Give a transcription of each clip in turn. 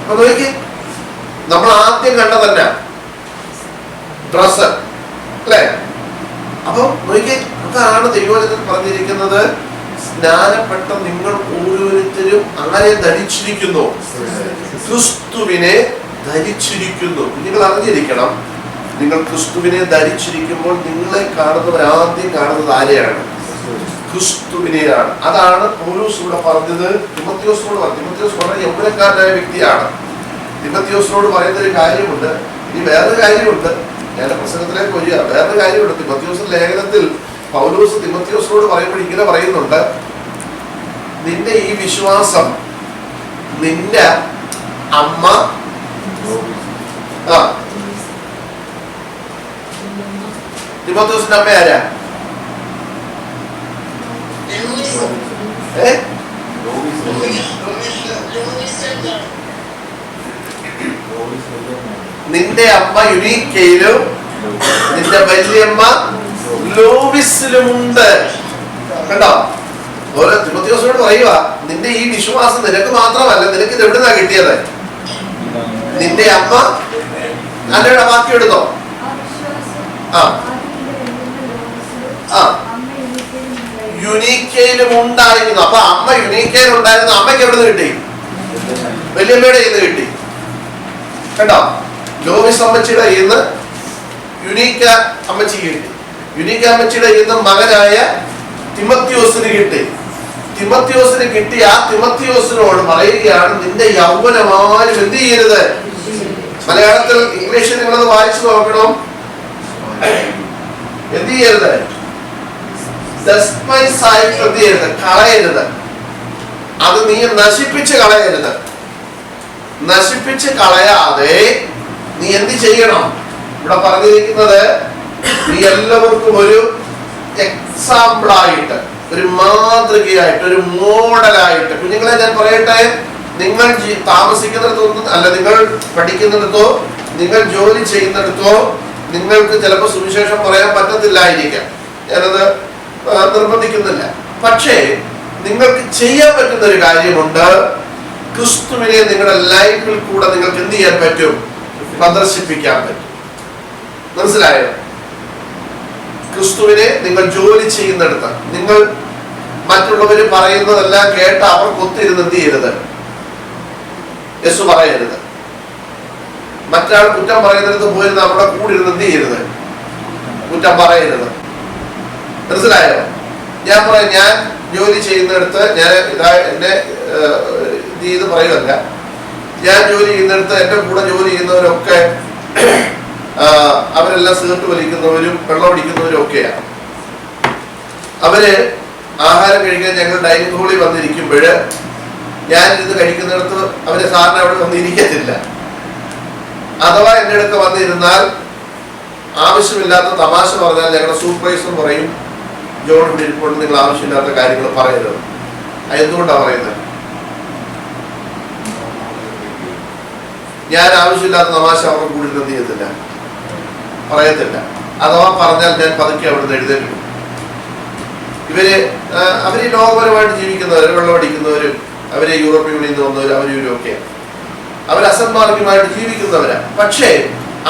അപ്പൊ നോക്കി, നമ്മൾ ആദ്യം കണ്ട തന്നെ ഡ്രസ് അല്ലേ? അപ്പൊ നോക്കി, അതാണ് ദൈവവചനത്തിൽ പറഞ്ഞിരിക്കുന്നത്. സ്നാനപ്പെട്ട നിങ്ങൾ ഓരോരുത്തരും ആരെ ധരിച്ചിരിക്കുന്നു? ക്രിസ്തുവിനെ ധരിച്ചിരിക്കുന്നു. നിങ്ങൾ അറിഞ്ഞിരിക്കണം, നിങ്ങൾ ക്രിസ്തുവിനെ ധരിച്ചിരിക്കുമ്പോൾ നിങ്ങളെ കാണുന്നവർ ആദ്യം കാണുന്നത് ആരെയാണ്? ക്രിസ്തുവിനെയാണ്. അതാണ് പൗലോസ് ഇവിടെ പറഞ്ഞത് തിമോത്തിയോസിനോട്. തിമോത്തിയോസ് വളരെ യൗവനക്കാരനായ വ്യക്തിയാണ്. തിമോത്തിയോസിനോട് പറയുന്ന ഒരു കാര്യമുണ്ട്. ഇനി വേറൊരു കാര്യമുണ്ട്, ഞാൻ പ്രസംഗത്തിലേക്ക് വരിക. വേറൊരു കാര്യമുണ്ട്. തിമോത്തിയോസിന്റെ ലേഖനത്തിൽ പൗലോസ് തിമോത്തിയോസിനോട് പറയുമ്പോൾ ഇങ്ങനെ പറയുന്നുണ്ട്, നിന്റെ ഈ വിശ്വാസം നിന്റെ അമ്മ തിമോത്തിയോസിന്റെ അമ്മ ആരാ? നിന്റെ അമ്മ യുനീക്കയിലും നിന്റെ വല്യമ്മ ലോവിസിലുമുണ്ട്. കണ്ടോ? ഓരോ തിമോത്തിയോസിനോട് പറയുക, നിന്റെ ഈ വിശ്വാസം നിനക്ക് മാത്രമല്ല, നിനക്ക് ഇത് എവിടുന്നാ കിട്ടിയത്? നിന്റെ അമ്മ അല്ലയുടെ ബാക്കി എടുത്തോ? യുനീക്കയിലും ഉണ്ടായിരുന്നു. അപ്പൊ അമ്മ യുനീക്കയിൽ ഉണ്ടായിരുന്നു. അമ്മയ്ക്ക് എവിടെ നിന്ന് കിട്ടി? വല്യമ്മയുടെ കയ്യിൽ നിന്ന് കിട്ടി. കണ്ടോ? ലോവിസ് അമ്മച്ചിയുടെ കയ്യിൽ നിന്ന് യുനീക്ക അമ്മച്ചിക്ക് കിട്ടി. യുനീക്ക അമ്മച്ചിയുടെ കയ്യിൽ നിന്ന് മകനായ തിമോത്തിയോസിന് കിട്ടി. തിമോത്തിയോസിന് കിട്ടി. ആ തിമോത്തിയോസിനോട് പറയുകയാണ്, നിന്റെ യൗവനമാരും എന്ത് ചെയ്യരുത്. മലയാളത്തിൽ ഇംഗ്ലീഷിൽ നിങ്ങളത് വായിച്ചു നോക്കണം. എന്ത് ചെയ്യരുത്? കളയരുത്. അത് നീ നശിപ്പിച്ച് കളയരുത്. നശിപ്പിച്ച് കളയാതെ നീ എന്ത് ചെയ്യണം? ഇവിടെ പറഞ്ഞിരിക്കുന്നത്, നീ എല്ലാവർക്കും ഒരു എക്സാമ്പിളായിട്ട്, ഒരു മാതൃകയായിട്ട്, ഒരു മോഡലായിട്ട്. കുഞ്ഞുങ്ങളെ ഞാൻ പറയട്ടെ, നിങ്ങൾ താമസിക്കുന്നിടത്തൊന്നും അല്ല, നിങ്ങൾ പഠിക്കുന്നിടത്തോ നിങ്ങൾ ജോലി ചെയ്യുന്നിടത്തോ നിങ്ങൾക്ക് ചിലപ്പോൾ സുവിശേഷം പറയാൻ പറ്റത്തില്ലായിരിക്കാം. ഞാനത് നിർബന്ധിക്കുന്നില്ല. പക്ഷേ നിങ്ങൾക്ക് ചെയ്യാൻ പറ്റുന്ന ഒരു കാര്യമുണ്ട്. ക്രിസ്തുവിനെ നിങ്ങളുടെ ലൈഫിൽ കൂടെ നിങ്ങൾക്ക് എന്ത് ചെയ്യാൻ പറ്റും? പ്രദർശിപ്പിക്കാൻ പറ്റും. മനസ്സിലായോ? ക്രിസ്തുവിനെ നിങ്ങൾ ജോലി ചെയ്യുന്നിടത്ത് നിങ്ങൾ മറ്റുള്ളവർ പറയുന്നതെല്ലാം കേട്ട് അവർക്ക് ഒത്തിരുന്ന് എന്ത് ചെയ്യരുത്? യേശു പറയരുത്. മറ്റൊരാൾ കുറ്റം പറയുന്നിടത്ത് പോയിരുന്ന് അവിടെ കൂടി ഇരുന്ന് എന്ത് ചെയ്യരുത്? കുറ്റം പറയരുത്. മനസ്സിലായോ? ഞാൻ പറയാം, ഞാൻ ജോലി ചെയ്യുന്നിടത്ത് ഞാൻ എന്നെ ഇത് ചെയ്ത് പറയുമല്ല. ഞാൻ ജോലി ചെയ്യുന്നിടത്ത് എൻ്റെ കൂടെ ജോലി ചെയ്യുന്നവരൊക്കെ അവരെല്ലാം സിഗരറ്റ് വലിക്കുന്നവരും വെള്ളം അടിക്കുന്നവരും ഒക്കെയാണ്. അവര് ആഹാരം കഴിക്കാൻ ഞങ്ങൾ ഡൈനിങ് ഹാളിൽ വന്നിരിക്കുമ്പോൾ ഞാൻ ഇത് കഴിക്കുന്നിടത്ത് അവര് സാറിന് അവിടെ വന്നിരിക്കത്തില്ല. അഥവാ എൻ്റെ അടുത്ത് വന്നിരുന്നാൽ ആവശ്യമില്ലാത്ത തമാശ പറഞ്ഞാൽ ഞങ്ങളുടെ സൂപ്പർവൈസർ പറയും, ജോൺ ഇവിടെ ഇരിക്കൊണ്ട് നിങ്ങൾ ആവശ്യമില്ലാത്ത കാര്യങ്ങൾ പറയരുത്. എന്തുകൊണ്ടാണ് പറയുന്നത്? ഞാൻ ആവശ്യമില്ലാത്ത തമാശ അവർക്ക് കൂടുതൽ എന്ത് ചെയ്യത്തില്ല, പറയത്തില്ല. അഥവാ പറഞ്ഞാൽ ഞാൻ പതുക്കെ അവിടുന്ന് എഴുതേക്കും. അവര് ലോകപരമായിട്ട് ജീവിക്കുന്നവര്, വെള്ളമടിക്കുന്നവരും, അവര് യൂറോപ്യൻ യൂണിയനിൽ നിന്ന് വന്നവരും, അവരും ഒക്കെയാണ്. അവർ അസന്മാർഗമായിട്ട് ജീവിക്കുന്നവരാ. പക്ഷേ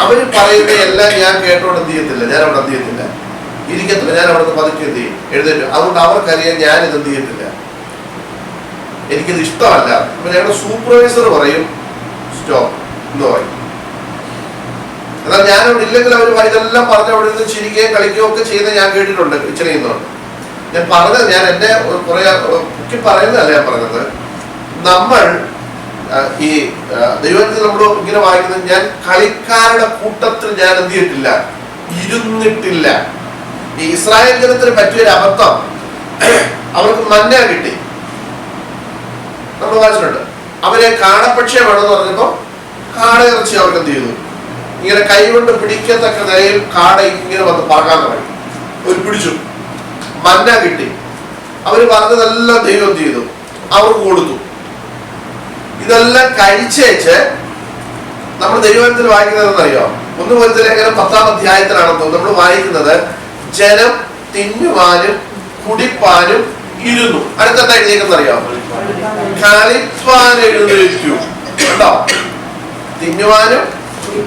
അവര് പറയുന്ന എല്ലാം ഞാൻ കേട്ടോണ്ട് എന്ത് ചെയ്യത്തില്ല, ഞാൻ അവിടെ എന്ത് ചെയ്യത്തില്ല, ഇരിക്കത്തില്ല. ഞാൻ അവിടുന്ന് പതുക്കെ എന്ത് ചെയ്യും, എഴുതേറ്റു. അതുകൊണ്ട് അവർക്കറിയാൻ ഞാനിത് എന്ത് ചെയ്യത്തില്ല, എനിക്കിത് ഇഷ്ടമല്ല. അപ്പൊ ഞങ്ങളുടെ സൂപ്പർവൈസർ പറയും സ്റ്റോപ്പ് എന്ന് പറയും. എന്നാൽ ഞാനവിടെ ഇല്ലെങ്കിൽ അവർ ഇതെല്ലാം പറഞ്ഞ് അവിടെ നിന്ന് ചിരിക്കുകയും കളിക്കുകയും ഒക്കെ ചെയ്യുന്നത് ഞാൻ കേട്ടിട്ടുണ്ട്. ചെയ്യുന്നുണ്ട്. ഞാൻ പറഞ്ഞത്, ഞാൻ എന്നെ കുറെ ഒക്കെ പറയുന്നതല്ല ഞാൻ പറഞ്ഞത്. നമ്മൾ ഈ ദൈവത്തിൽ നമ്മൾ ഇങ്ങനെ വായിക്കുന്നത്, ഞാൻ കളിക്കാരുടെ കൂട്ടത്തിൽ ഞാൻ എന്ത് ചെയ്തിട്ടില്ല, ഇരുന്നിട്ടില്ല. ഈ ഇസ്രായേൽ ജനത്തിന് പറ്റിയൊരു അബദ്ധം, അവർക്ക് മന്ന കിട്ടി. നമ്മൾ വായിച്ചിട്ടുണ്ട്. അവരെ കാടപ്പക്ഷിയെ വേണമെന്ന് പറഞ്ഞപ്പോ കാടയിറച്ചി അവർക്ക് എന്ത് ചെയ്തു, ഇങ്ങനെ കൈകൊണ്ട് പിടിക്കത്തക്ക നിലയിൽ കാട ഇങ്ങനെ വന്ന് പറക്കാൻ തുടങ്ങി. ഒരു പിടിച്ചു, മന്ന കിട്ടി. അവര് പറഞ്ഞതെല്ലാം ദൈവം എന്ത് ചെയ്തു, അവർക്ക് കൊടുത്തു. ഇതെല്ലാം കഴിച്ചേച്ച് നമ്മൾ ദൈവത്തിൽ വായിക്കുന്നത് അറിയോ? 1 കൊരിന്ത്യർ ലേഖനം 10-ാം അധ്യായത്തിലാണെന്ന് നമ്മൾ വായിക്കുന്നത്, ജനം തിന്നുവാനും കുടിപ്പാനും ഇരുന്നു. അടുത്ത എഴുതിയേക്കെന്ന് അറിയോ? കളിപ്പാൻ എഴുന്നേറ്റു. കേട്ടോ? തിന്നുവാനും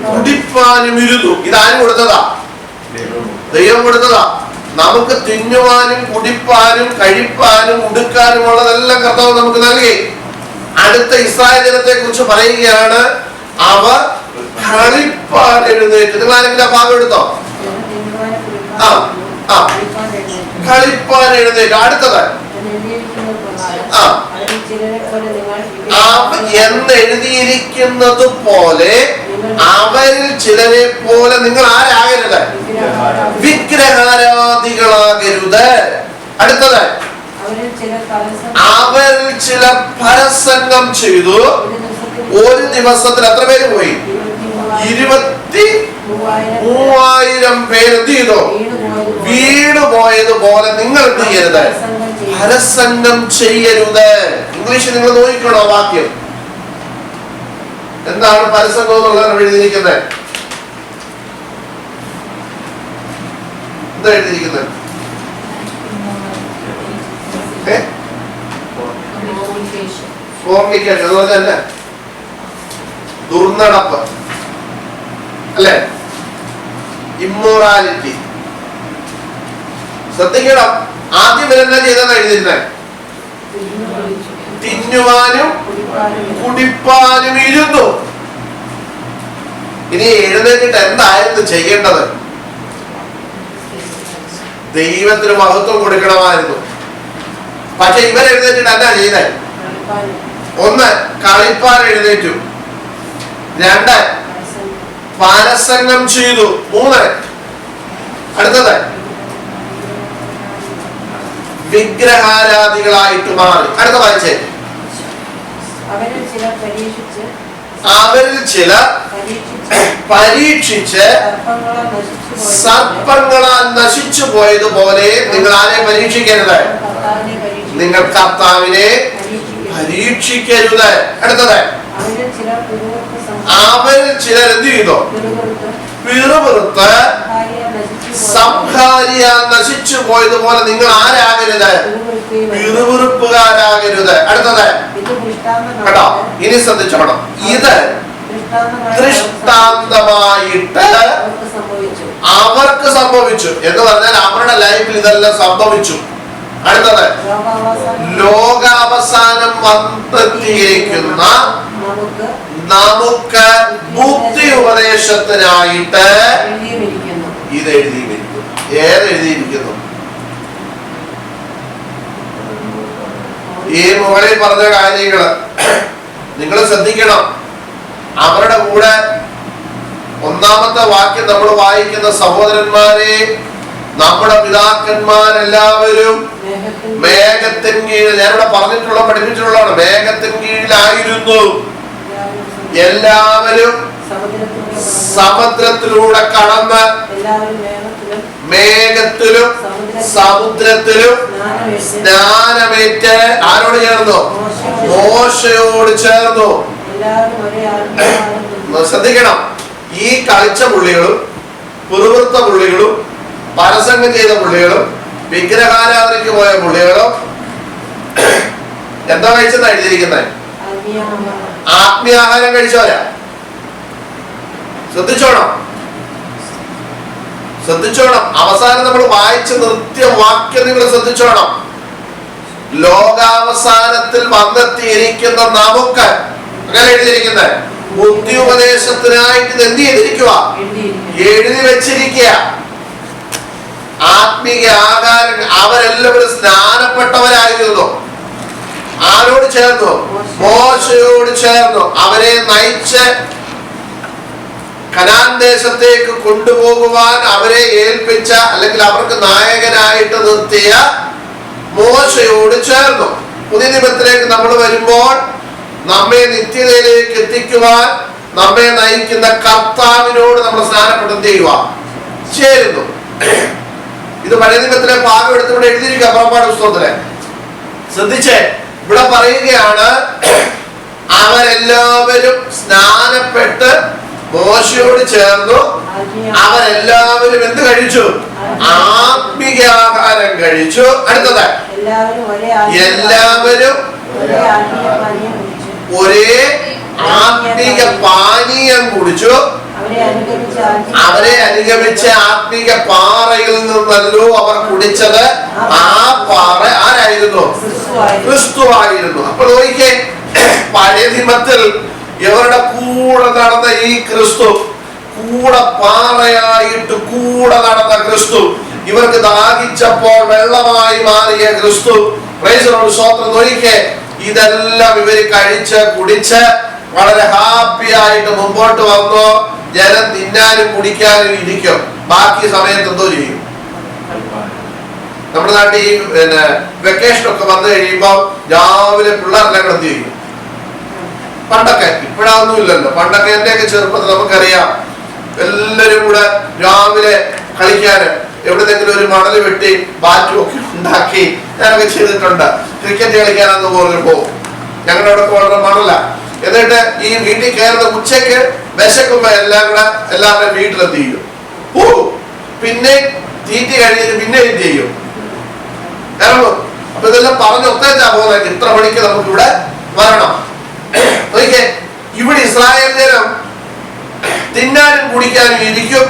കുടിപ്പാനും ഇരുന്നു. ഇതാരും കൊടുത്തതാ? ദൈവം കൊടുത്തതാ. നമുക്ക് തിന്നുവാനും കുടിപ്പാനും കഴിപ്പാനും ഉടുക്കാനും ഉള്ളതെല്ലാം കർത്താവ് നമുക്ക് നൽകി. അടുത്ത ഇസ്രായേൽ ജനത്തെ കുറിച്ച് പറയുകയാണ്, അവർ കളിപ്പാൻ എഴുന്നേറ്റ്. നിങ്ങൾ ആരെങ്കിലും ആ ഭാഗം എടുത്തോ? കളിപ്പാൻ എഴുന്നേറ്റ്. അടുത്തത് എന്നെഴുതിയിരിക്കുന്നത് പോലെ അവരിൽ ചിലരെ പോലെ നിങ്ങൾ ആരാകരുത്, വിഗ്രഹാരാധികളാകരുത്. അടുത്തത് അവരിൽ ചിലർ പരസംഗം ചെയ്തു. ഒരു ദിവസത്തിൽ എത്ര പേര് പോയി? 23,000 പേര് എന്ത് ചെയ്തു? വീട് പോയതുപോലെ നിങ്ങൾ എന്ത് ചെയ്യരുത്, പരസംഗം ചെയ്യരുത്. ഇംഗ്ലീഷിൽ നിങ്ങൾ നോക്കിക്കണോ വാക്യം എന്താണ് പരസംഗം എന്നുള്ളതാണ് എഴുതിയിരിക്കുന്നത്. എന്താ എഴുതിയിരിക്കുന്നത്? ഫോർണിക്കേഷൻ, അതുപോലെ തന്നെ ദുർനടപ്പ് അല്ലെ, ഇമ്മോറാലിറ്റി. ശ്രദ്ധിക്കണം, ആദ്യം ഇവരെന്താ ചെയ്തെന്ന് എഴുതിയിരുന്നത്? തിന്നുവാനും കുടിപ്പാനും ഇരുന്നു. ഇനി എഴുന്നേറ്റിട്ട് എന്തായിരുന്നു ചെയ്യേണ്ടത്? ദൈവത്തിന് മഹത്വം കൊടുക്കണമായിരുന്നു. പക്ഷെ ഇവരെഴുന്നേറ്റിട്ട് എന്താ ചെയ്തേ? ഒന്ന്, കളിപ്പാൻ എഴുന്നേറ്റു. 2, പരസംഗം ചെയ്തു. 3, അടുത്തത് വിഗ്രഹാരാധികളായിട്ട് മാറി. അടുത്ത വായിച്ചേ. അവരിൽ ചിലർ പരീക്ഷിച്ച് സർപ്പങ്ങളാൽ നശിച്ചു പോയതുപോലെ നിങ്ങൾ ആരെ പരീക്ഷിക്കരുത്? നിങ്ങൾ കർത്താവിനെ പരീക്ഷിക്കരുത്. അടുത്തത് അവരിൽ ചിലർ എന്ത് ചെയ്തു? പിറുപിറുത്ത് സംഹാരിയാൽ നശിച്ചു പോയതുപോലെ നിങ്ങൾ ആരാകരുത്? പിറുപിറുപ്പുകാരാകരുത്. അടുത്തത് കേട്ടോ, ഇനി ശ്രദ്ധിച്ചോണം. ഇത് ദൃഷ്ടാന്തമായിട്ട് അവർക്ക് സംഭവിച്ചു എന്ന് പറഞ്ഞാൽ അവരുടെ ലൈഫിൽ ഇതെല്ലാം സംഭവിച്ചു. അടുത്തത് ലോകാവസാനം വന്നെത്തിയിരിക്കുന്ന നമുക്ക് ബുദ്ധി ഉപദേശത്തിനായിട്ട് ഇത് എഴുതിയിരിക്കുന്നു. ഏതെഴുതിയിരിക്കുന്നു? ഈ മുകളിൽ പറഞ്ഞ കാര്യങ്ങള് നിങ്ങൾ ശ്രദ്ധിക്കണം. അവരുടെ കൂടെ ഒന്നാമത്തെ വാക്യം നമ്മൾ വായിക്കുന്ന സഹോദരന്മാരെ, നമ്മുടെ പിതാക്കന്മാരെല്ലാവരും മേഘത്തിൻ കീഴിൽ, ഞാനിവിടെ പഠിപ്പിച്ചിട്ടുള്ളതാണ്, മേഘത്തിൻ കീഴിലായിരുന്നു. എല്ലാവരും സമുദ്രത്തിലൂടെ കടന്ന് മേഘത്തിലും സമുദ്രത്തിലും സ്നാനമേറ്റ് ആരോട് ചേർന്നു? മോശയോട് ചേർന്നു. ശ്രദ്ധിക്കണം, ഈ കളിച്ച പുള്ളികളും പുറവൃത്ത പുള്ളികളും പരസംഗം ചെയ്ത പുള്ളികളും വിഗ്രഹാരാധനയ്ക്ക് പോയ പുള്ളികളും എന്താ കഴിച്ചെന്നാ എഴുതിയിരിക്കുന്നത്? ആത്മീയാഹാരം കഴിച്ചവരാ. ശ്രദ്ധിച്ചോണം. അവസാനം നമ്മൾ വായിച്ച് നിർത്തിയ വാക്യം നിങ്ങൾ ശ്രദ്ധിച്ചോണം. ലോകാവസാനത്തിൽ വന്നെത്തിയിരിക്കുന്ന നമുക്ക്, അങ്ങനെ എഴുതിയിരിക്കുന്നത്, ബുദ്ധി ഉപദേശത്തിനായിട്ട് എന്ത് ചെയ്തിരിക്കുക? എഴുതി വെച്ചിരിക്കുക. ആത്മീയ ആകാരം. അവരെല്ലാവരും സ്നാനപ്പെട്ടവരായിരുന്നു. ആരോട് ചേർന്നു? മോശയോട് ചേർന്നു. അവരെ നയിച്ച് കനാൻ ദേശത്തേക്ക് കൊണ്ടുപോകുവാൻ അവരെ ഏൽപ്പിച്ച, അല്ലെങ്കിൽ അവർക്ക് നായകനായിട്ട് നിർത്തിയ മോശയോട് ചേർന്നു. പുതിയ നിയമത്തിലേക്ക് നമ്മൾ വരുമ്പോൾ നമ്മെ നിത്യതയിലേക്ക് എത്തിക്കുവാൻ നമ്മെ നയിക്കുന്ന കർത്താവിനോട് നമ്മൾ സ്നാനപ്പെട്ട് ചെയ്യുക, ചേരുന്നു. ഇത് പഴയ നിയമത്തിലെ ഭാഗം എടുത്തിവിടെ എഴുതിയിരിക്കുക. പുറപ്പാട് പുസ്തകത്തിലെ ശ്രദ്ധിച്ചേ, ഇവിടെ പറയുകയാണ്, അവരെല്ലാവരും സ്നാനപ്പെട്ട് മോശയോട് ചേർന്നു. അവരെല്ലാവരും എന്ത് കഴിച്ചു? ആത്മീയാഹാരം കഴിച്ചു. അടുത്തത് എല്ലാവരും ഒരേ ആത്മീക പാനീയം കുടിച്ചു. അവരെ അനുഗമിച്ച ആത്മീക പാറയിൽ നിന്നല്ലോ അവർ കുടിച്ചത്. ആ പാറ ആരായിരുന്നു? ക്രിസ്തുവായിരുന്നു. അപ്പോൾ നോക്കിക്കേ, പഴയ നിയമത്തിൽ ഇവരുടെ കൂടെ നടന്ന ഈ ക്രിസ്തു, കൂടെ പാറയായിട്ട് കൂടെ നടന്ന ക്രിസ്തു, ഇവർക്ക് ദാഹിച്ചപ്പോൾ വെള്ളമായി മാറിയ ക്രിസ്തു, സ്വോത്രം. നോക്കിക്കേ, ഇതെല്ലാം ഇവര് കഴിച്ച് കുടിച്ച് വളരെ ഹാപ്പി ആയിട്ട് മുമ്പോട്ട് വന്നു. ജനം തിന്നാനും കുടിക്കാനും ഇരിക്കും. ബാക്കി സമയത്ത് എന്തോ ചെയ്യും? നമ്മുടെ നാട്ടിൽ ഈ വെക്കേഷൻ ഒക്കെ വന്നു കഴിയുമ്പോൾ രാവിലെ പിള്ളേരെല്ലാം എന്ത് ചെയ്യും? പണ്ടൊക്കെ, ഇപ്പോഴൊന്നും ഇല്ലല്ലോ, പണ്ടൊക്കെ എന്റെയൊക്കെ ചെറുപ്പത്തിൽ നമുക്കറിയാം, എല്ലാരും കൂടെ രാവിലെ കളിക്കാന് എവിടെന്നെങ്കിലും ഒരു മണല് വെട്ടി ബാറ്റും ഒക്കെ ഉണ്ടാക്കി ഞാനൊക്കെ ചെയ്തിട്ടുണ്ട്. ക്രിക്കറ്റ് കളിക്കാനെന്ന് പറഞ്ഞു പോകും. ഞങ്ങളുടെ അവിടെ വളരെ മണല. എന്നിട്ട് ഈ വീട്ടിൽ കയറുന്ന ഉച്ചയ്ക്ക് വിശക്കുമ്പോ എല്ലാം കൂടെ എല്ലാവരുടെയും വീട്ടിലെന്ത് ചെയ്യും? പോകും. പിന്നെ തീറ്റി കഴിഞ്ഞിട്ട് പിന്നെ എന്ത് ചെയ്യും? ഇറങ്ങും. അപ്പൊ ഇതെല്ലാം പറഞ്ഞ് ഒത്തേച്ചാ പോകുന്നത്, ഇത്ര മണിക്ക് നമുക്ക് ഇവിടെ വരണം. ഇവിടെ ഇസ്രായേൽ ജനം തിന്നാനും കുടിക്കാനും ഇരിക്കും.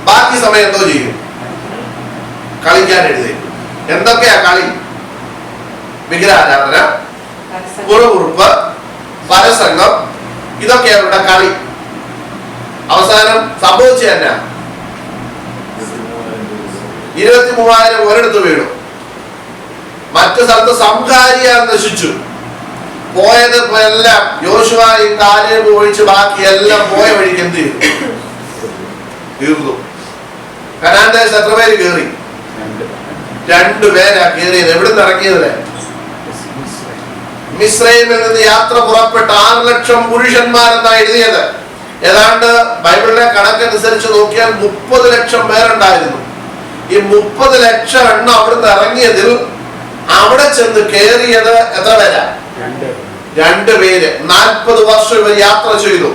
ബാക്കി സമയം എന്തോ ചെയ്യും? കളിക്കാൻ എഴുതേക്കും. എന്തൊക്കെയാ കളി? വിഗ്രഹാരാധന, കുറുകുറുപ്പ്, പരസംഗം, ഇതൊക്കെയാ അവരുടെ കളി. അവസാനം സംഭവിച്ചു തന്നെ 23,000 ഒരിടത്ത് വീണു. മറ്റു സ്ഥലത്ത് സംഹാരിയ നശിച്ചു. പോയത് എല്ലാം യോശുവയും കാലേബും ഒഴിച്ച് ബാക്കി എല്ലാം പോയ വഴിക്ക് എന്ത് ചെയ്തു? തീർന്നു. കനാൻ ദേശത്ത് എത്ര പേര് കയറി? 2 പേരാ കയറിയത്. എവിടുന്ന് ഇറങ്ങിയതല്ലേ? മിസ്രൈമിൽ നിന്ന് യാത്ര പുറപ്പെട്ട 6 ലക്ഷം പുരുഷന്മാരെന്നാ എഴുതിയത്. ഏതാണ്ട് ബൈബിളിലെ കണക്കനുസരിച്ച് നോക്കിയാൽ 30 ലക്ഷം പേരുണ്ടായിരുന്നു. ഈ 30 ലക്ഷം എണ്ണം അവിടുന്ന് ഇറങ്ങിയതിൽ അവിടെ ചെന്ന് കയറിയത് എത്ര പേരാ? 2 പേര്. 40 വർഷം ഇവർ യാത്ര ചെയ്തു.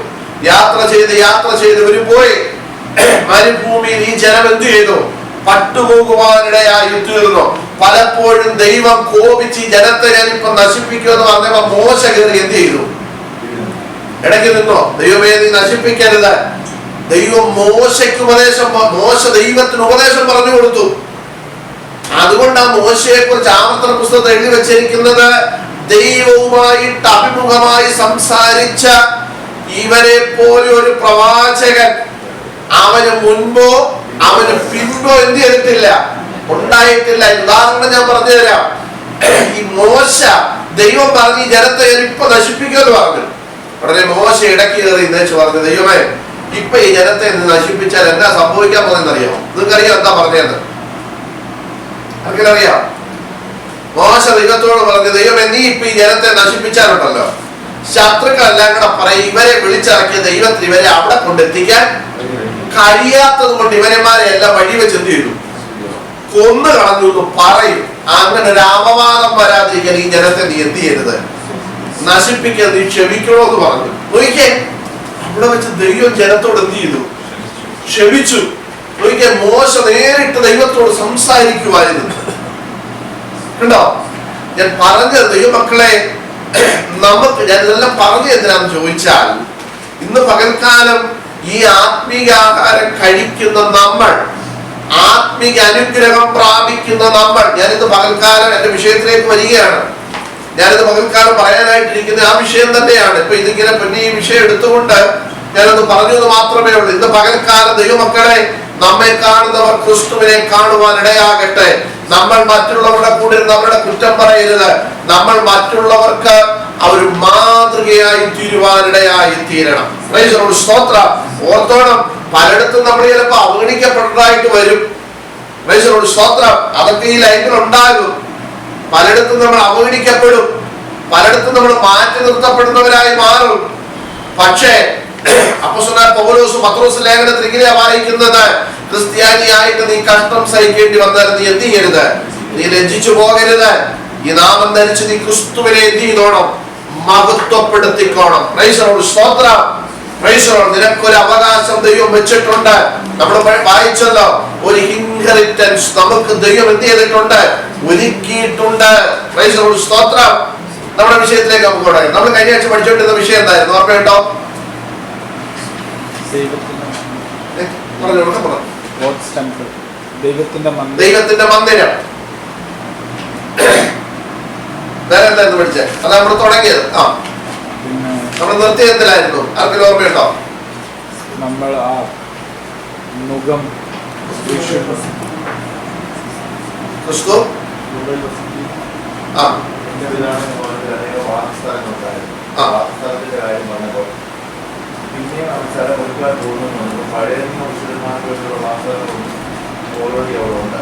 യാത്ര ചെയ്ത് ഇവര് പോയി. മരുഭൂമിയിൽ ഈ ജനം എന്ത് ചെയ്തു? പട്ടുപോകുവാനിടയായി തീർന്നു. പലപ്പോഴും ദൈവം കോപിച്ച് ജനത്തെ ഞാനിപ്പോ നശിപ്പിക്കുമെന്ന് പറഞ്ഞപ്പോ മോശ കയറി എന്ത് ചെയ്തു? ഇടയ്ക്ക് നിന്നോ? ദൈവമേ, നീ നശിപ്പിക്കരുത്. ദൈവം മോശയ്ക്ക് മോശ ദൈവത്തിന് ഉപദേശം പറഞ്ഞു കൊടുത്തു. അതുകൊണ്ട് ആ മോശയെ കുറിച്ച് ആവർത്തന പുസ്തകത്തിൽ എഴുതി വെച്ചിരിക്കുന്നത്, ദൈവവുമായിട്ട് അഭിമുഖമായി സംസാരിച്ച ഇവരെ പോലെ ഒരു പ്രവാചകൻ അവന് മുൻപോ അവന് പിൻപോ എന്ത് ചെയ്തിട്ടില്ല, ഉണ്ടായിട്ടില്ല. ഉദാഹരണം ഞാൻ പറഞ്ഞു തരാം. ഈ മോശ ദൈവം പറഞ്ഞു ഈ ജനത്തെ ഇപ്പൊ നശിപ്പിക്കുമെന്ന് പറഞ്ഞു. ഉടനെ മോശ ഇടയ്ക്ക് കയറി എന്നുവെച്ച് പറഞ്ഞു, ദൈവമേ, ഇപ്പൊ ഈ ജനത്തെ നശിപ്പിച്ചാൽ എന്താ സംഭവിക്കാൻ പോകുന്നറിയാമോ? നിങ്ങൾക്കറിയാം എന്താ പറഞ്ഞത്? അറിയാം. മോശ ദൈവത്തോട് പറഞ്ഞു, ദൈവമേ, നീ ഇപ്പൊ ഈ ജനത്തെ നശിപ്പിച്ചാലുണ്ടല്ലോ, ശത്രുക്കളെല്ലാം കൂടെ പറയും ഇവരെ വിളിച്ചിറക്കിയ ദൈവത്തിന് ഇവരെ അവിടെ കൊണ്ടെത്തിക്കാൻ കഴിയാത്തത് കൊണ്ട് ഇവരെമാരെ എല്ലാം വഴിവെച്ച് എന്ത് ചെയ്തു? കൊന്നു കളഞ്ഞു എന്ന് പറയും. അങ്ങനെ ഒരു അപവാദം വരാതിരിക്കാൻ ഈ ജനത്തെ നീ എന്ത് ചെയ്യരുത്? നശിപ്പിക്കാൻ നീ ക്ഷമിക്കണോന്ന് പറഞ്ഞു. നോക്കിക്കേ, അവിടെ വെച്ച് ദൈവം ജനത്തോട് എന്ത് ചെയ്തു? ക്ഷമിച്ചു. നോക്കിക്കേ, മോശ നേരിട്ട് ദൈവത്തോട് സംസാരിക്കുമായിരുന്നു. കണ്ടോ? ഞാൻ പറഞ്ഞത് ദൈവമക്കളെ, നമുക്ക് ഞാൻ ഇതെല്ലാം പറഞ്ഞു എന്തിനാന്ന് ചോദിച്ചാൽ, ഇന്ന് പകൽക്കാലം ഈ ആത്മീക ആഹാരം കഴിക്കുന്ന നമ്മൾ, ആത്മീക അനുഗ്രഹം പ്രാപിക്കുന്ന നമ്മൾ, ഞാനിത് പകൽക്കാലം എന്റെ വിഷയത്തിലേക്ക് വരികയാണ്. ഞാനിത് പകൽക്കാലം പറയാനായിട്ടിരിക്കുന്ന ആ വിഷയം തന്നെയാണ്. ഇപ്പൊ ഇതിങ്ങനെ പിന്നെ ഈ വിഷയം എടുത്തുകൊണ്ട് ഞാനത് പറഞ്ഞത് മാത്രമേ ഉള്ളൂ. ഇന്ന് പകൽക്കാലം ദൈവമക്കളെ, നമ്മെ കാണുന്നവർ ക്രിസ്തുവിനെ കാണുവാൻ ഇടയാകട്ടെ. നമ്മൾ മറ്റുള്ളവരുടെ കൂടെ അവരുടെ കുറ്റം പറയരുത്. നമ്മൾ മറ്റുള്ളവർക്ക് അവർ മാതൃകയായി തീരുവാനിടയായി തീരണം. സ്തോത്രം. ഓർത്തോണം, പലയിടത്തും നമ്മൾ ചിലപ്പോൾ അവഗണിക്കപ്പെട്ടതായിട്ട് വരും. സ്തോത്രം. അതൊക്കെ ഈ ലൈഫിൽ ഉണ്ടാകും. പലയിടത്തും നമ്മൾ അവഗണിക്കപ്പെടും. പലയിടത്തും നമ്മൾ മാറ്റി നിർത്തപ്പെടുന്നവരായി മാറും. പക്ഷേ അപ്പോസ്തലനായ പൗലോസ് പത്രോസ് ലേഖനത്തിൽ ഇങ്ങനെ വായിക്കുന്നത്, ക്രിസ്ത്യാനിയായിട്ട് നീ കഷ്ടം സഹിക്കേണ്ടി വന്നാൽ നീ എന്ത് ചെയ്യരുത്? നീ ലജ്ജിച്ചു പോകരുത്. ഈ നാമം ധരിച്ച് നീ ക്രിസ്തുവിനെ എന്ത് ചെയ്തോണം? മഹത്വപ്പെടുത്തിക്കോണം. സ്തോത്രം. നിനക്കൊരു അവകാശം ദൈവം വെച്ചിട്ടുണ്ട്. നമ്മൾ വായിച്ചല്ലോ, ഒരു ഇൻഹെറിറ്റൻസ് നമുക്ക് ദൈവം എന്ത് ചെയ്തിട്ടുണ്ട്? ഒരുക്കിയിട്ടുണ്ട്. സ്തോത്രം. നമ്മുടെ വിഷയത്തിലേക്ക് നമുക്ക് തുടങ്ങാം. നമ്മൾ കഴിഞ്ഞ ആഴ്ച പഠിച്ചുകൊണ്ടിരുന്ന വിഷയം എന്തായിരുന്നു? ഓർമ്മയുണ്ടോ? ദൈവത്തിന്റെ മന്ദിരം. വേറെ എന്തായിരുന്നു പഠിച്ചേ? അത് നമ്മൾ തുടങ്ങിയത്. നമ്മൾ നിർത്തിയതിലായിരുന്നു. ആർക്കും ഓർമ്മയുണ്ടോ? നമ്മൾ ആ മുഖം ക്രിസ്തു പിന്നെ സ്ഥലം ഒരുക്കാൻ തോന്നുന്നു. പഴയ മുസ്ലിംമാർക്കുള്ള വാസനകളും ഓൾറെഡി അവിടെ ഉണ്ട്.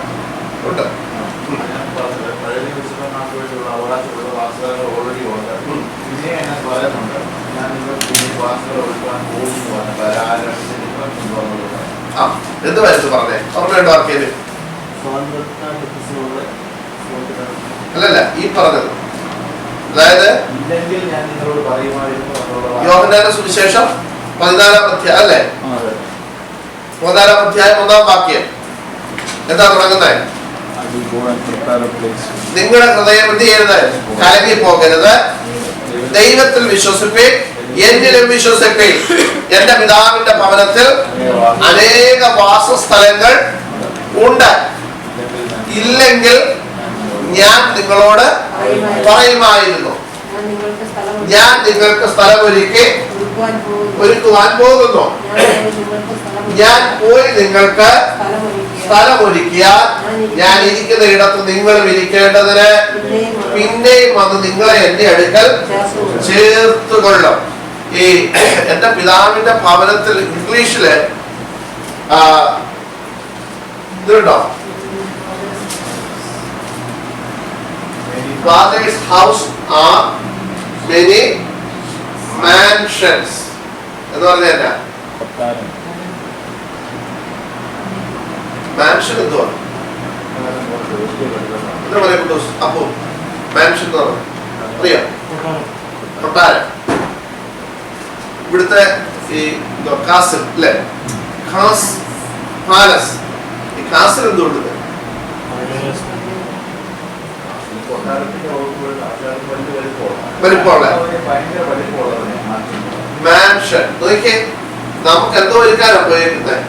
പഴയ മുസ്ലിംമാർക്ക് വേണ്ടിയുള്ള അവകാശമുള്ള വാസനകൾ ഓൾറെഡി ഉണ്ട്. പിന്നെ ഞാൻ പറയുന്നുണ്ട്, ഞാൻ നിങ്ങൾ പിന്നെ വാസനകൾ ഒരുക്കാൻ പോകുന്നു. എന്ത് പറഞ്ഞേ? ഓർമ്മയുണ്ടോ ആർക്കേലും? അല്ലല്ല, ഈ പറഞ്ഞത്. അതായത് യോഹന്നാന്റെ സുവിശേഷം 14-ാം അധ്യായം അല്ലേ? 14-ാം അധ്യായം 1-ാം വാക്യം എന്താ തുടങ്ങുന്നത്? നിങ്ങളുടെ ഹൃദയം എന്ത് ചെയ്യരുത്? കലങ്ങി പോകരുത്. ദൈവത്തിൽ വിശ്വസിപ്പീൻ, എന്നിലും വിശ്വസിപ്പീൻ. എന്റെ പിതാവിന്റെ ഭവനത്തിൽ അനേക വാസസ്ഥലങ്ങൾ ഉണ്ട്. ഇല്ലെങ്കിൽ ഞാൻ നിങ്ങളോട് പറയുമായിരുന്നു, ഞാൻ നിങ്ങൾക്ക് സ്ഥലം ഒരുക്കുവാൻ പോകുന്നു. ഞാൻ പോയി നിങ്ങൾക്ക് സ്ഥലമൊരുക്കിയാൽ ഞാൻ ഇരിക്കുന്ന ഇടത്ത് നിങ്ങളും ഇരിക്കേണ്ടതിന് പിന്നെയും വന്ന് നിങ്ങളെ എന്റെ അടുക്കൽ ചേർത്തുകൊള്ളും. ഈ എന്റെ പിതാവിന്റെ ഭവനത്തിൽ ഇംഗ്ലീഷില് ഇതുണ്ടോ? Father's house are many mansions എന്ന് പറഞ്ഞ എന്നാ? മാൻഷൻ എന്തുവാ? എന്താ പറയാ കുട്ടൂസ്? അപ്പോ മാൻഷൻ എന്ന് പറഞ്ഞ അറിയാം? കൊട്ടാരം. ഇവിടുത്തെ ഈ കാസിൽ അല്ലെ? പാലസ്. ഈ കാസിൽ എന്തുകൊണ്ട്? മാൻഷൻ. നോക്കിയേ, നമുക്ക് എന്തോ ഒരുക്കാനാ പോയിരിക്കുന്നത്.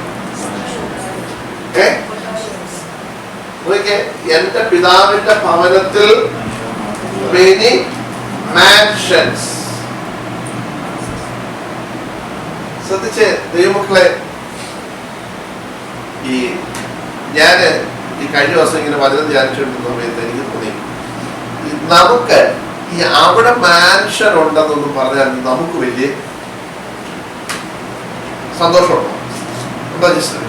നോക്കിയേ, എന്റെ പിതാവിന്റെ ഭവനത്തിൽ മെനി മാൻഷൻസ്. ശ്രദ്ധിച്ചേ ദൈവമക്കളെ, ഞാന് ഈ കഴിഞ്ഞ ദിവസം ഇങ്ങനെ വചനം ധ്യാനിച്ചുകൊണ്ടിരുന്ന സമയത്ത് എനിക്ക് തോന്നി, നമുക്ക് ഈ അവിടെ മാൻഷൻ ഉണ്ടെന്നൊന്നും പറഞ്ഞാൽ നമുക്ക് വലിയ സന്തോഷമുണ്ടോ? എന്താ ജിസ്റ്റർ?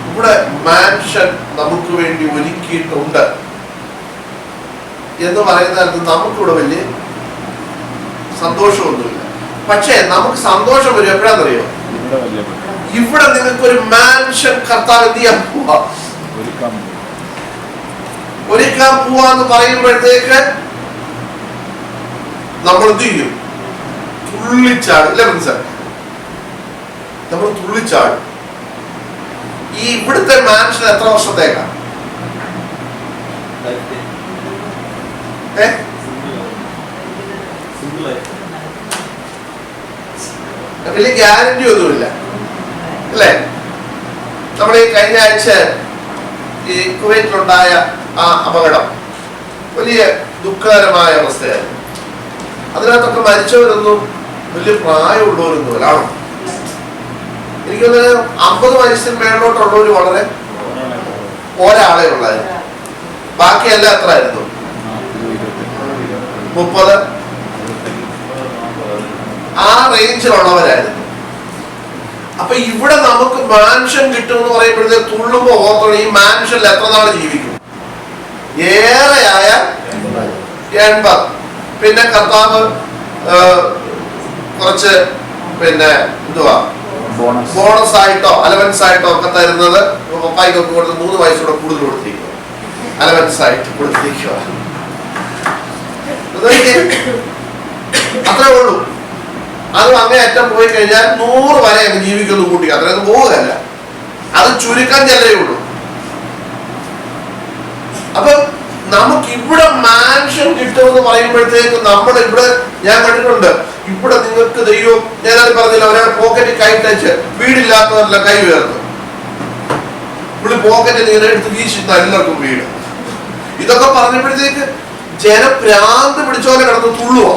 ഇവിടെ മാൻഷൻ നമുക്ക് വേണ്ടി ഒരുക്കിയിട്ടുണ്ട് എന്ന് പറയുന്നത് നമുക്കിവിടെ വലിയ സന്തോഷമൊന്നുമില്ല. പക്ഷേ നമുക്ക് സന്തോഷം വരും എപ്പോഴാണെന്നറിയോ? ഇവിടെ നിങ്ങൾക്ക് ഒരു മാൻഷൻ കർത്താവ് എന്ത് ചെയ്യാൻ പോവാ? ഒരുക്കാൻ പോവാന്ന് പറയുമ്പോഴത്തേക്ക് നമ്മൾ എന്ത് ചെയ്യും? തുള്ളിച്ചാടും. അല്ലെ മനസ്സിലായി? നമ്മൾ തുള്ളിച്ചാടും. ഈ ഇവിടുത്തെ മാൻഷൻ എത്ര വർഷത്തേക്കാ? വലിയ ഗ്യാരണ്ടി ഒന്നുമില്ല അല്ലേ? നമ്മുടെ ഈ കഴിഞ്ഞ ആഴ്ച ഈ കുവൈറ്റിലുണ്ടായ ആ അപകടം വലിയ ദുഃഖകരമായ അവസ്ഥയായിരുന്നു. അതിനകത്തൊക്കെ മരിച്ചവരൊന്നും വലിയ പ്രായമുള്ളവരൊന്നുമല്ല. ആണോ? എനിക്കൊന്ന് 50 വയസ്സിന് മേളിലോട്ടുള്ളവർ വളരെ ഒരാളെ ഉള്ളായിരുന്നു. ബാക്കിയെല്ലാം എത്ര ആയിരുന്നു? 30 ആ റേഞ്ചിലുള്ളവരായിരുന്നു. അപ്പൊ ഇവിടെ നമുക്ക് മാൻഷൻ കിട്ടുമെന്ന് പറയുമ്പോഴത്തേക്ക് തുള്ളുമ്പോ ഓർത്തോളം ഈ മാൻഷനിൽ എത്ര നാൾ ജീവിക്കും? ഏറെയായ 80. പിന്നെ കർത്താവ് കുറച്ച് പിന്നെ എന്തുവാ ബോണസ് ആയിട്ടോ അലവൻസ് ആയിട്ടോ ഒക്കെ തരുന്നത് പപ്പായിക്കൊക്കെ കൊടുത്ത് 3 വയസ്സൂടെ കൂടുതൽ കൊടുത്തിരിക്കുക. അലവൻസ് ആയിട്ട് കൊടുത്തിരിക്കുക. അത്രേ ഉള്ളൂ. അത് അങ്ങേയറ്റം പോയി കഴിഞ്ഞാൽ 100 വരെ അങ്ങ് ജീവിക്കുന്നു കൂട്ടി. അത്രയൊന്നും പോവുകയല്ല. അത് ചുരുക്കം ചെല്ലേ ഉള്ളൂ. അപ്പൊ നമുക്ക് ഇവിടെ മാൻഷൻ കിട്ടുമെന്ന് പറയുമ്പോഴത്തേക്ക് നമ്മൾ ഇവിടെ, ഞാൻ കണ്ടിട്ടുണ്ട്, ഇവിടെ നിങ്ങൾക്ക് ദൈവം, ഞാനത് പറഞ്ഞില്ല, ഒരാൾ പോക്കറ്റ് കൈട്ടച്ച് വീടില്ലാത്തവരല്ല കൈ ഉയർന്നു, ഇവിടെ പോക്കറ്റിൽ ഇങ്ങനെ എടുത്ത് വീശുന്ന എല്ലാവർക്കും വീട്. ഇതൊക്കെ പറഞ്ഞപ്പോഴത്തേക്ക് ജനഭ്രാന്ത് പിടിച്ച പോലെ കിടന്ന് തുള്ളുവോ.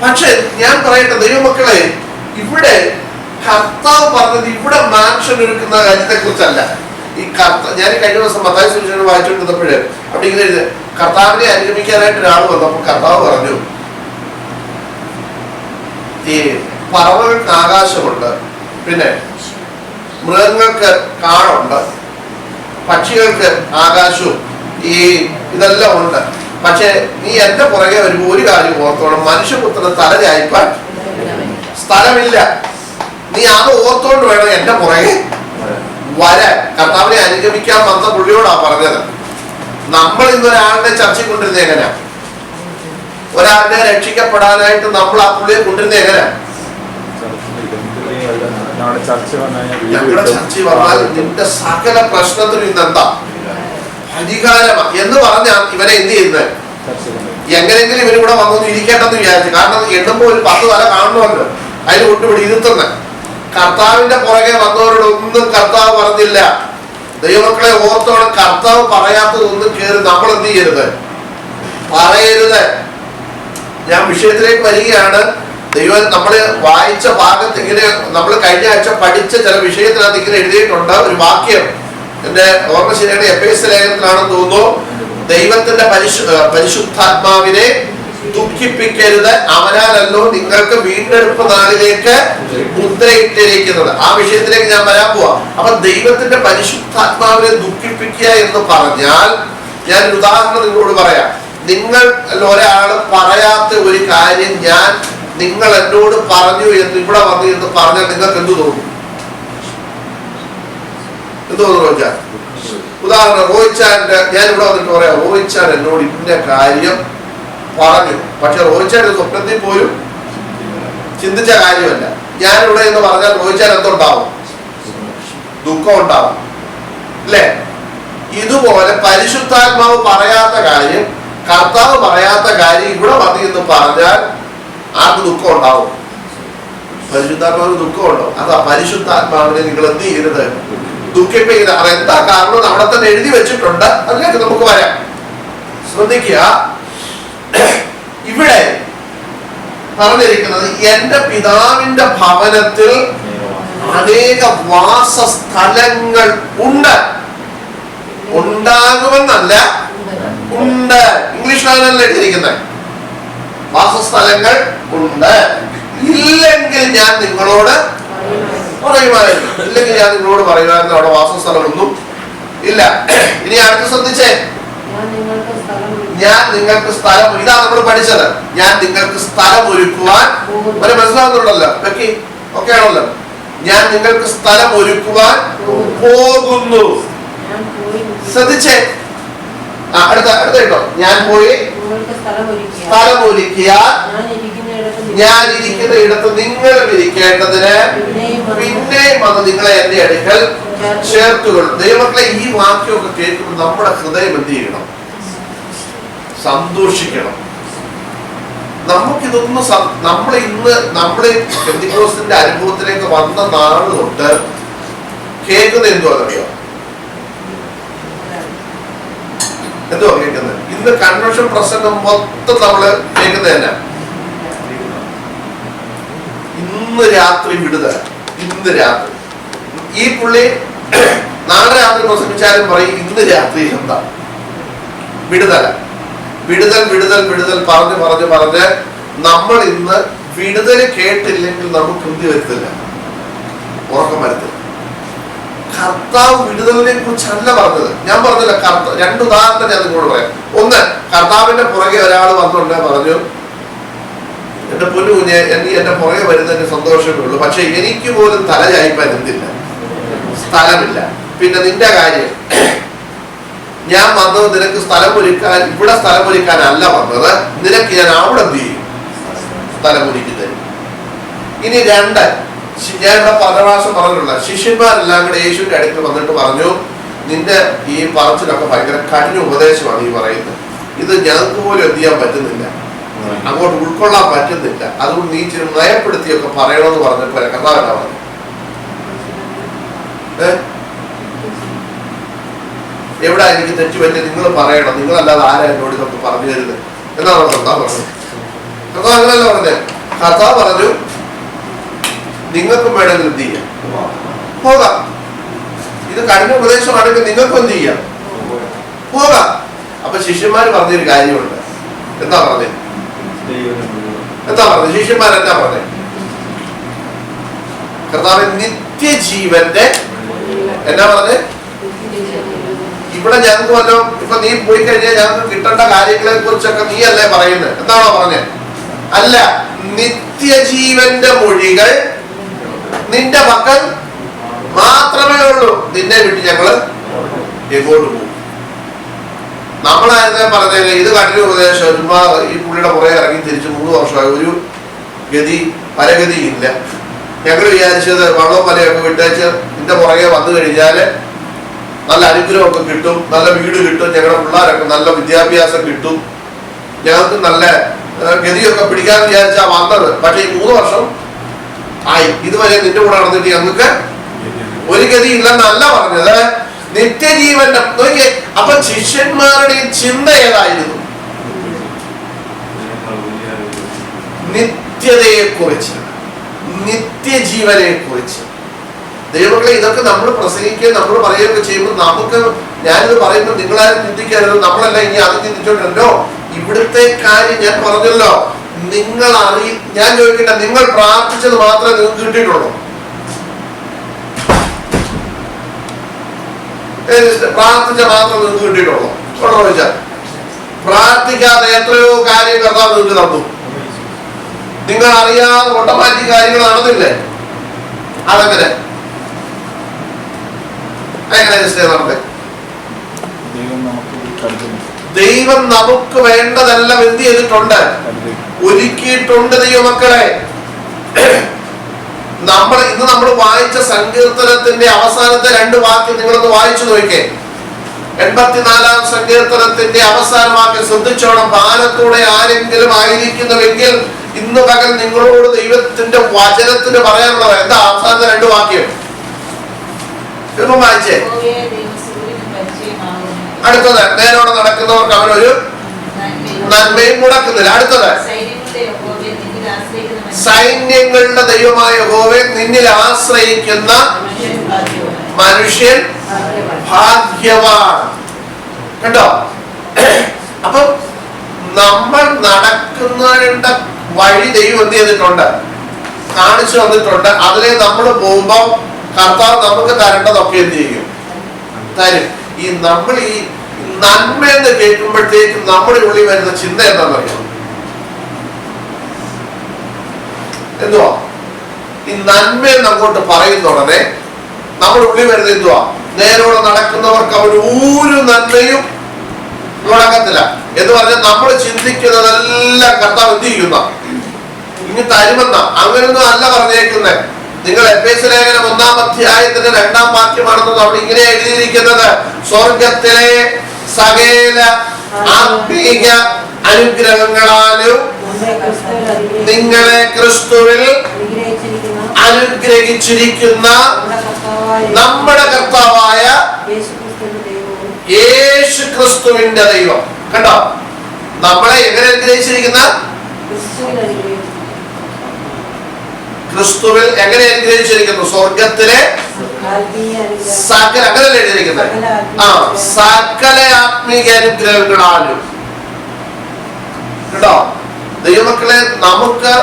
പക്ഷെ ഞാൻ പറയട്ടെ ദൈവമക്കളെ, ഇവിടെ കർത്താവ് പറഞ്ഞത് ഇവിടെ മാൻഷൻ ഒരുക്കുന്ന കാര്യത്തെ കുറിച്ചല്ല. ഈ ഞാൻ കഴിഞ്ഞ ദിവസം മത്തായി സുവിശേഷം വായിച്ചുകൊണ്ടിരുന്നപ്പോഴേ അവിടെ ഇങ്ങനെ എഴുതി, കർത്താവിനെ അനുഗമിക്കാനായിട്ട് ഒരാൾ വന്നപ്പോൾ കർത്താവ് പറഞ്ഞു, ഈ പറവകൾക്ക് ആകാശമുണ്ട്, പിന്നെ മൃഗങ്ങൾക്ക് കാടുണ്ട്, പക്ഷികൾക്ക് ആകാശവും ഈ ഇതെല്ലാം ഉണ്ട്. പക്ഷെ നീ എന്റെ പുറകെ വരുമ്പോൾ ഒരു കാര്യം ഓർത്തോണം, മനുഷ്യപുത്രന് തല ചായ്പാൻ സ്ഥലമില്ല. നീ അത് ഓർത്തോണ്ട് വേണം എന്റെ പുറകെ വരാൻ. കർത്താവിനെ അനുഗമിക്കാൻ വന്ന പുള്ളിയോടാ പറഞ്ഞത്. നമ്മൾ ഇന്നൊരാളുടെ ചർച്ചയിൽ കൊണ്ടിരുന്ന എങ്ങനെയാ? ഒരാളുടെ രക്ഷിക്കപ്പെടാനായിട്ട് നമ്മൾ ആ പുള്ളിയെ കൊണ്ടിരുന്ന എങ്ങനെയാ? ഞങ്ങളുടെ ചർച്ചയിൽ വന്നാൽ നിന്റെ സകല പ്രശ്നത്തിനും ഇന്നെന്താ പരിഹാരമാ എന്ന് പറഞ്ഞാൽ ഇവനെ എന്ത് ചെയ്യുന്നത്? എങ്ങനെയെങ്കിലും ഇവരിവിടെ വന്നൊന്ന് ഇരിക്കേണ്ടെന്ന് വിചാരിച്ചു. കാരണം എണ്ണുമ്പോൾ ഒരു 10 തല കാണണമല്ലോ, അതിന് കൊണ്ടുപിടി ഇരുത്തുന്നത്. കർത്താവിന്റെ പുറകെ വന്നവരോടൊന്നും കർത്താവ് പറഞ്ഞില്ല. ദൈവമക്കളെ ഓർത്തോളം, കർത്താവ് പറയാത്തതൊന്നും കേറി നമ്മൾ എന്ത് ചെയ്യരുത്, പറയരുത്. ഞാൻ വിഷയത്തിലേക്ക് വരികയാണ്. ദൈവം നമ്മള് വായിച്ച ഭാഗത്ത് ഇങ്ങനെ, നമ്മൾ കഴിഞ്ഞ ആഴ്ച പഠിച്ച ചില വിഷയത്തിനകത്ത് ഇങ്ങനെ എഴുതിയിട്ടുണ്ട് ഒരു വാക്യം. എന്റെ ഓർമ്മ ശരിയാണ്, എഫേസ്യ ലേഖനത്തിലാണെന്ന് തോന്നുന്നു. ദൈവത്തിന്റെ പരിശുദ്ധാത്മാവിനെ ദുഃഖിപ്പിക്കരുത്, അവനാലല്ലോ നിങ്ങൾക്ക് വീണ്ടെടുപ്പ് നാളിലേക്ക് മുദ്രയിട്ടിരിക്കുന്നത്. ആ വിഷയത്തിലേക്ക് ഞാൻ വരാൻ പോവാ. അപ്പൊ ദൈവത്തിന്റെ പരിശുദ്ധാത്മാവിനെ ദുഃഖിപ്പിക്കുക എന്ന് പറഞ്ഞാൽ, ഞാൻ ഒരു ഉദാഹരണം നിങ്ങളോട് പറയാം. നിങ്ങൾ ഒരാള് പറയാത്ത ഒരു കാര്യം നിങ്ങൾ എന്നോട് പറഞ്ഞു എന്ന് ഇവിടെ വന്നു എന്ന് പറഞ്ഞാൽ നിങ്ങൾക്ക് എന്ത് തോന്നും? എന്ത് തോന്നുന്നു ചോദിച്ചാൽ? ഉദാഹരണം, റോയിച്ചാന്റെ, ഞാൻ ഇവിടെ വന്നിട്ട് പറയാം, റോയിച്ചാൻ എന്നോട് ഇന്ന കാര്യം പറഞ്ഞു, പക്ഷെ റോയിച്ചാൻ സ്വപ്നത്തിൽ പോലും ചിന്തിച്ച കാര്യമല്ല. ഞാനിവിടെ എന്ന് പറഞ്ഞാൽ റോയിച്ചാൻ എന്തുണ്ടാവും? ദുഃഖം ഉണ്ടാവും, അല്ലേ? ഇതുപോലെ പരിശുദ്ധാത്മാവ് പറയാത്ത കാര്യം, കർത്താവ് പറയാത്ത കാര്യം ഇവിടെ വന്നു എന്ന് പറഞ്ഞാൽ ആർക്ക് ദുഃഖം ഉണ്ടാവും? പരിശുദ്ധാത്മാവിന് ദുഃഖം ഉണ്ടാവും. അതാ പരിശുദ്ധാത്മാവിനെ നിങ്ങൾ എന്ത് ചെയ്യരുത്, ദുഃഖിപ്പിക്കുന്നത്. അതെന്താ കാരണം അവിടെ തന്നെ എഴുതി വെച്ചിട്ടുണ്ട്, അതിലേക്ക് നമുക്ക് വരാം. ശ്രദ്ധിക്കുക, ഇവിടെ പറഞ്ഞിരിക്കുന്നത് എന്റെ പിതാവിന്റെ ഭവനത്തിൽ അനേക വാസസ്ഥലങ്ങൾ ഉണ്ട്. ഉണ്ടാകുമെന്നല്ല, ഉണ്ട്. ഇംഗ്ലീഷിലാണ് എഴുതിയിരിക്കുന്നത്. വാസസ്ഥലങ്ങൾ ഉണ്ട്. ഇല്ലെങ്കിൽ ഞാൻ നിങ്ങളോട് പറയുമായിരുന്നു. ഇല്ലെങ്കിൽ ഞാൻ നിങ്ങളോട് പറയുമായിരുന്നു അവിടെ വാസസ്ഥലമൊന്നും ഇല്ല. ഇനി അടുത്ത് ശ്രദ്ധിച്ചേ, ഞാൻ നിങ്ങൾക്ക് സ്ഥലം, ഇതാ നമ്മൾ പഠിച്ചത്, ഞാൻ നിങ്ങൾക്ക് സ്ഥലം ഒരുക്കുവാൻ. ഒരു മനസ്സിലാവുന്നുണ്ടല്ലോ, വെക്കി ഒക്കെ ആണല്ലോ. ഞാൻ നിങ്ങൾക്ക് സ്ഥലം ഒരുക്കുവാൻ പോകുന്നു. ശ്രദ്ധിച്ചേ, അടുത്ത കേട്ടോ, ഞാൻ പോയി സ്ഥലം ഒരുക്കിയാൽ ഞാൻ ഇരിക്കുന്ന ഇടത്ത് നിങ്ങളും ഇരിക്കേണ്ടതിന് പിന്നെയും അത് നിങ്ങളെ എന്റെ അടുക്കൽ ചേർത്തുകൊള്ളും. ദൈവമക്കളെ, ഈ വാക്യമൊക്കെ കേൾക്കുമ്പോൾ നമ്മുടെ ഹൃദയം എന്ത് ചെയ്യണം? സന്തോഷിക്കണം. നമുക്കിതൊന്നും നമ്മൾ ഇന്ന് പെന്തിക്കോസ്തിന്റെ അനുഭവത്തിലേക്ക് വന്ന നാൾ തൊട്ട് കേൾക്കുന്നത് എന്തുവാണെന്നറിയോ? എന്തുവാ കേൾക്കുന്നത്? ഇന്ന് കൺവെൻഷൻ പ്രസംഗം മൊത്തം നമ്മള് കേൾക്കുന്നത് തന്നെ ഇന്ന് രാത്രി വിടുതൽ, ഇന്ന് രാത്രി. ഈ പുള്ളി നാളെ രാത്രി പ്രസംഗിച്ചാലും പറയും ഇന്ന് രാത്രി എന്താ വിടുതല, വിടുതൽ വിടുതൽ വിടുതൽ പറഞ്ഞ് പറഞ്ഞ് പറഞ്ഞ് നമ്മൾ ഇന്ന് വിടുതൽ കേട്ടില്ലെങ്കിൽ നമുക്ക് എന്ത് വരുത്തില്ല, ഉറക്കം വരത്തില്ല. കർത്താവ് വിടുതലിനെ കുറിച്ചല്ല പറഞ്ഞത്. ഞാൻ പറഞ്ഞില്ല, രണ്ട് ഉദാഹരണം ഞാൻ നിങ്ങളോട് പറയാം. ഒന്ന്, കർത്താവിന്റെ പുറകെ ഒരാൾ വന്നുകൊണ്ട് പറഞ്ഞു, എന്റെ പൊന്നു കുഞ്ഞെ, എന്റെ പുറകെ വരുന്നതിന് സന്തോഷമേ ഉള്ളൂ, പക്ഷെ എനിക്ക് പോലും തല ചായ്പാൻ എന്തില്ല, സ്ഥലമില്ല. പിന്നെ നിന്റെ കാര്യം, ഞാൻ വന്നത് നിനക്ക് സ്ഥലമൊരുക്കാൻ, ഇവിടെ സ്ഥലമൊരുക്കാനല്ല വന്നത്, നിനക്ക് ഞാൻ അവിടെ എന്ത് ചെയ്യും, സ്ഥലമൊരുക്കി തരും. ഇനി രണ്ട്, ഞാൻ ഇവിടെ പല പ്രാവശ്യം പറഞ്ഞിട്ടുള്ള ശിഷ്യന്മാരെല്ലാം കൂടെ യേശുവിന്റെ അടുത്ത് വന്നിട്ട് പറഞ്ഞു, നിന്റെ ഈ പറച്ചിലൊക്കെ ഭയങ്കര കഠിന ഉപദേശമാണ് ഈ പറയുന്നത്. ഇത് ഞങ്ങൾക്ക് പോലും എന്ത് ചെയ്യാൻ പറ്റുന്നില്ല, അങ്ങോട്ട് ഉൾക്കൊള്ളാൻ പറ്റുന്നില്ല. അതുകൊണ്ട് നീ ഇച്ചിരി നയപ്പെടുത്തിയൊക്കെ പറയണമെന്ന് പറഞ്ഞപ്പോ കർത്താവ് എന്നാ പറഞ്ഞു? എവിടെ എനിക്ക് തെറ്റുപറ്റി നിങ്ങൾ പറയണം, നിങ്ങളല്ലാതെ ആരാ എന്നോട് ഇതൊക്കെ പറഞ്ഞു തരുന്നത് എന്നാണ് കർത്താവ് പറഞ്ഞത്. കർത്താവ് അങ്ങനല്ല പറഞ്ഞത്. കർത്താവ് പറഞ്ഞു നിങ്ങൾക്കും വേണമെങ്കിൽ എന്ത് ചെയ്യാം, പോകാം. ഇത് കഠിന ഉപദേശമാണെങ്കിൽ നിങ്ങൾക്കും എന്ത് ചെയ്യാം, പോകാം. അപ്പൊ ശിഷ്യന്മാര് പറഞ്ഞൊരു കാര്യമുണ്ട്. എന്താ പറഞ്ഞത്? ശിഷ്യന്മാരെന്താ പറഞ്ഞത്? കർത്താവ് നിത്യജീവന്റെ എന്നാ പറഞ്ഞത്? ഇവിടെ ഞങ്ങൾക്ക് വല്ലോ ഇപ്പൊ നീ പോയി കഴിഞ്ഞാൽ ഞങ്ങൾക്ക് കിട്ടേണ്ട കാര്യങ്ങളെ കുറിച്ചൊക്കെ നീ അല്ലേ പറയുന്നത്? എന്താണോ പറഞ്ഞത്? അല്ല, നിത്യജീവന്റെ മൊഴികൾ നിന്റെ മക്കൾ മാത്രമേ ഉള്ളൂ, നിന്നെ വിട്ട് ഞങ്ങള് എങ്ങോട്ട് പോകും? നമ്മളായിരുന്നേ പറഞ്ഞത് ഇത് കഠിന ഉപദേശം, ചുമ്മാ ഈ പുള്ളിയുടെ പുറകെ ഇറങ്ങി തിരിച്ച് 3 വർഷമായി ഒരു ഗതി പരഗതിയില്ല. ഞങ്ങൾ വിചാരിച്ചത് വള്ളവും മലയൊക്കെ വിട്ടേച്ച് നിന്റെ പുറകെ വന്നു കഴിഞ്ഞാല് നല്ല അനുഗ്രഹമൊക്കെ കിട്ടും, നല്ല വീട് കിട്ടും, ഞങ്ങളുടെ പിള്ളേരൊക്കെ നല്ല വിദ്യാഭ്യാസം കിട്ടും, ഞങ്ങൾക്ക് നല്ല ഗതിയൊക്കെ പിടിക്കാൻ വിചാരിച്ചാ വന്നത്. പക്ഷെ ഈ 3 വർഷം ആയി, ഇതുവരെ നിന്റെ കൂടെ നടന്നിട്ട് ഞങ്ങൾക്ക് ഒരു ഗതി ഇല്ലെന്നല്ല പറഞ്ഞത്, നിത്യജീവന്റെ. നോക്കിയേ, അപ്പൊ ശിഷ്യന്മാരുടെ ചിന്ത ഏതായിരുന്നു? നിത്യതയെ കുറിച്ച്, നിത്യജീവനെ കുറിച്ച്. ദൈവങ്ങളെ ഇതൊക്കെ നമ്മൾ പ്രസംഗിക്കുകയും നമ്മൾ പറയുകയൊക്കെ ചെയ്യുമ്പോൾ നമുക്ക്, ഞാനിത് പറയുമ്പോൾ നിങ്ങളാരും ചിന്തിക്കരുത് നമ്മളല്ല ഇനി അത് ചിന്തിച്ചോണ്ടല്ലോ. ഇവിടുത്തെ കാര്യം ഞാൻ പറഞ്ഞല്ലോ, നിങ്ങൾ ഞാൻ ചോദിക്കട്ടെ, നിങ്ങൾ പ്രാർത്ഥിച്ചത് മാത്രമേ നിങ്ങൾക്ക് കിട്ടിയിട്ടുള്ളൂ? പ്രാർത്ഥിച്ച മാത്രം നിങ്ങൾക്ക് കിട്ടിയിട്ടുള്ളൂ? ചോദിച്ചാൽ പ്രാർത്ഥിക്കാതെ എത്രയോ കാര്യം കർത്താവ് നിങ്ങൾക്ക് തന്നു. നിങ്ങൾ അറിയാതെ ഓട്ടോമാറ്റിക് കാര്യങ്ങൾ നടന്നില്ലേ? അതെങ്ങനെ നടന്നേ? ദൈവം നമുക്ക് വേണ്ടതെല്ലാം എന്ത് ചെയ്തിട്ടുണ്ട്? ഒരുക്കിയിട്ടുണ്ട് ദൈവമക്കളെ. ഇന്ന് നമ്മൾ വായിച്ച സങ്കീർത്തനത്തിന്റെ അവസാനത്തെ 2 വാക്യം നിങ്ങളൊന്ന് വായിച്ചു നോക്കിക്കേ. 84-ാം സങ്കീർത്തനത്തിന്റെ അവസാന വാക്യം ശ്രദ്ധിച്ചോണം. ഭാരത്തോടെ ആരെങ്കിലും ആയിരിക്കുന്നുവെങ്കിൽ ഇന്ന് പകൽ നിങ്ങളോട് ദൈവത്തിന്റെ വചനത്തിന് പറയാനുള്ളത് എന്താ? അവസാനത്തെ 2 വാക്യം ഇപ്പം വായിച്ചേ. അടുത്തത്, നേരോടെ നടക്കുന്നവർക്ക് അവനൊരു നന്മയും മുടക്കുന്നില്ല. അടുത്തത്, സൈന്യങ്ങളുടെ ദൈവമായ യഹോവേ നിന്നിൽ ആശ്രയിക്കുന്ന മനുഷ്യൻ ഭാഗ്യവാൻ. കണ്ടോ? അപ്പം നമ്മൾ നടക്കുന്ന വഴി ദൈവം എന്ത് ചെയ്തിട്ടുണ്ട്? കാണിച്ചു തന്നിട്ടുണ്ട്. അതിലെ നമ്മൾ പോകുമ്പോൾ കർത്താവ് നമുക്ക് തരേണ്ടതൊക്കെ എന്ത് ചെയ്യും? തരും. ഈ നമ്മൾ ഈ നന്മയെന്ന് കേൾക്കുമ്പോഴത്തേക്കും നമ്മുടെ ഉള്ളിൽ വരുന്ന ചിന്ത എന്താണെന്നറിയാം? എന്തുവാ? ഈ നന്മയെന്ന് അങ്ങോട്ട് പറയുന്ന ഉടനെ നമ്മുടെ ഉള്ളിൽ വരുന്നത് എന്തുവാ? നേരോടെ നടക്കുന്നവർക്ക് അവർ ഒരു നന്മയും മുടക്കത്തില്ല എന്ന് പറഞ്ഞാൽ നമ്മൾ ചിന്തിക്കുന്നതെല്ലാം കർത്താവ് എന്ത് ചെയ്യുന്ന ഇനി തരുമെന്ന അങ്ങനൊന്നും അല്ല പറഞ്ഞേക്കുന്നത്. നിങ്ങൾ എഫേസ്യ ലേഖനം 1-ാം അധ്യായത്തിന്റെ 2-ാം വാക്യമാണെന്ന് അവിടെ ഇങ്ങനെ എഴുതിയിരിക്കുന്നത്, സ്വർഗത്തിലെ സകല ആത്മീയ അനുഗ്രഹങ്ങളാലും നിങ്ങളെ ക്രിസ്തുവിൽ അനുഗ്രഹിച്ചിരിക്കുന്ന നമ്മുടെ കർത്താവായ യേശു ക്രിസ്തുവിന്റെ ദൈവം. കണ്ടോ? നമ്മളെ എങ്ങനെ അനുഗ്രഹിച്ചിരിക്കുന്ന? ക്രിസ്തുവിൽ എങ്ങനെ അനുഗ്രഹിച്ചിരിക്കുന്നു? സ്വർഗത്തിലെ സകല, അങ്ങനെ എഴുതിയിരിക്കുന്നത്, സകല ആത്മീയ അനുഗ്രഹങ്ങളാലും. കേട്ടോ ദൈവമക്കളെ, നമുക്ക്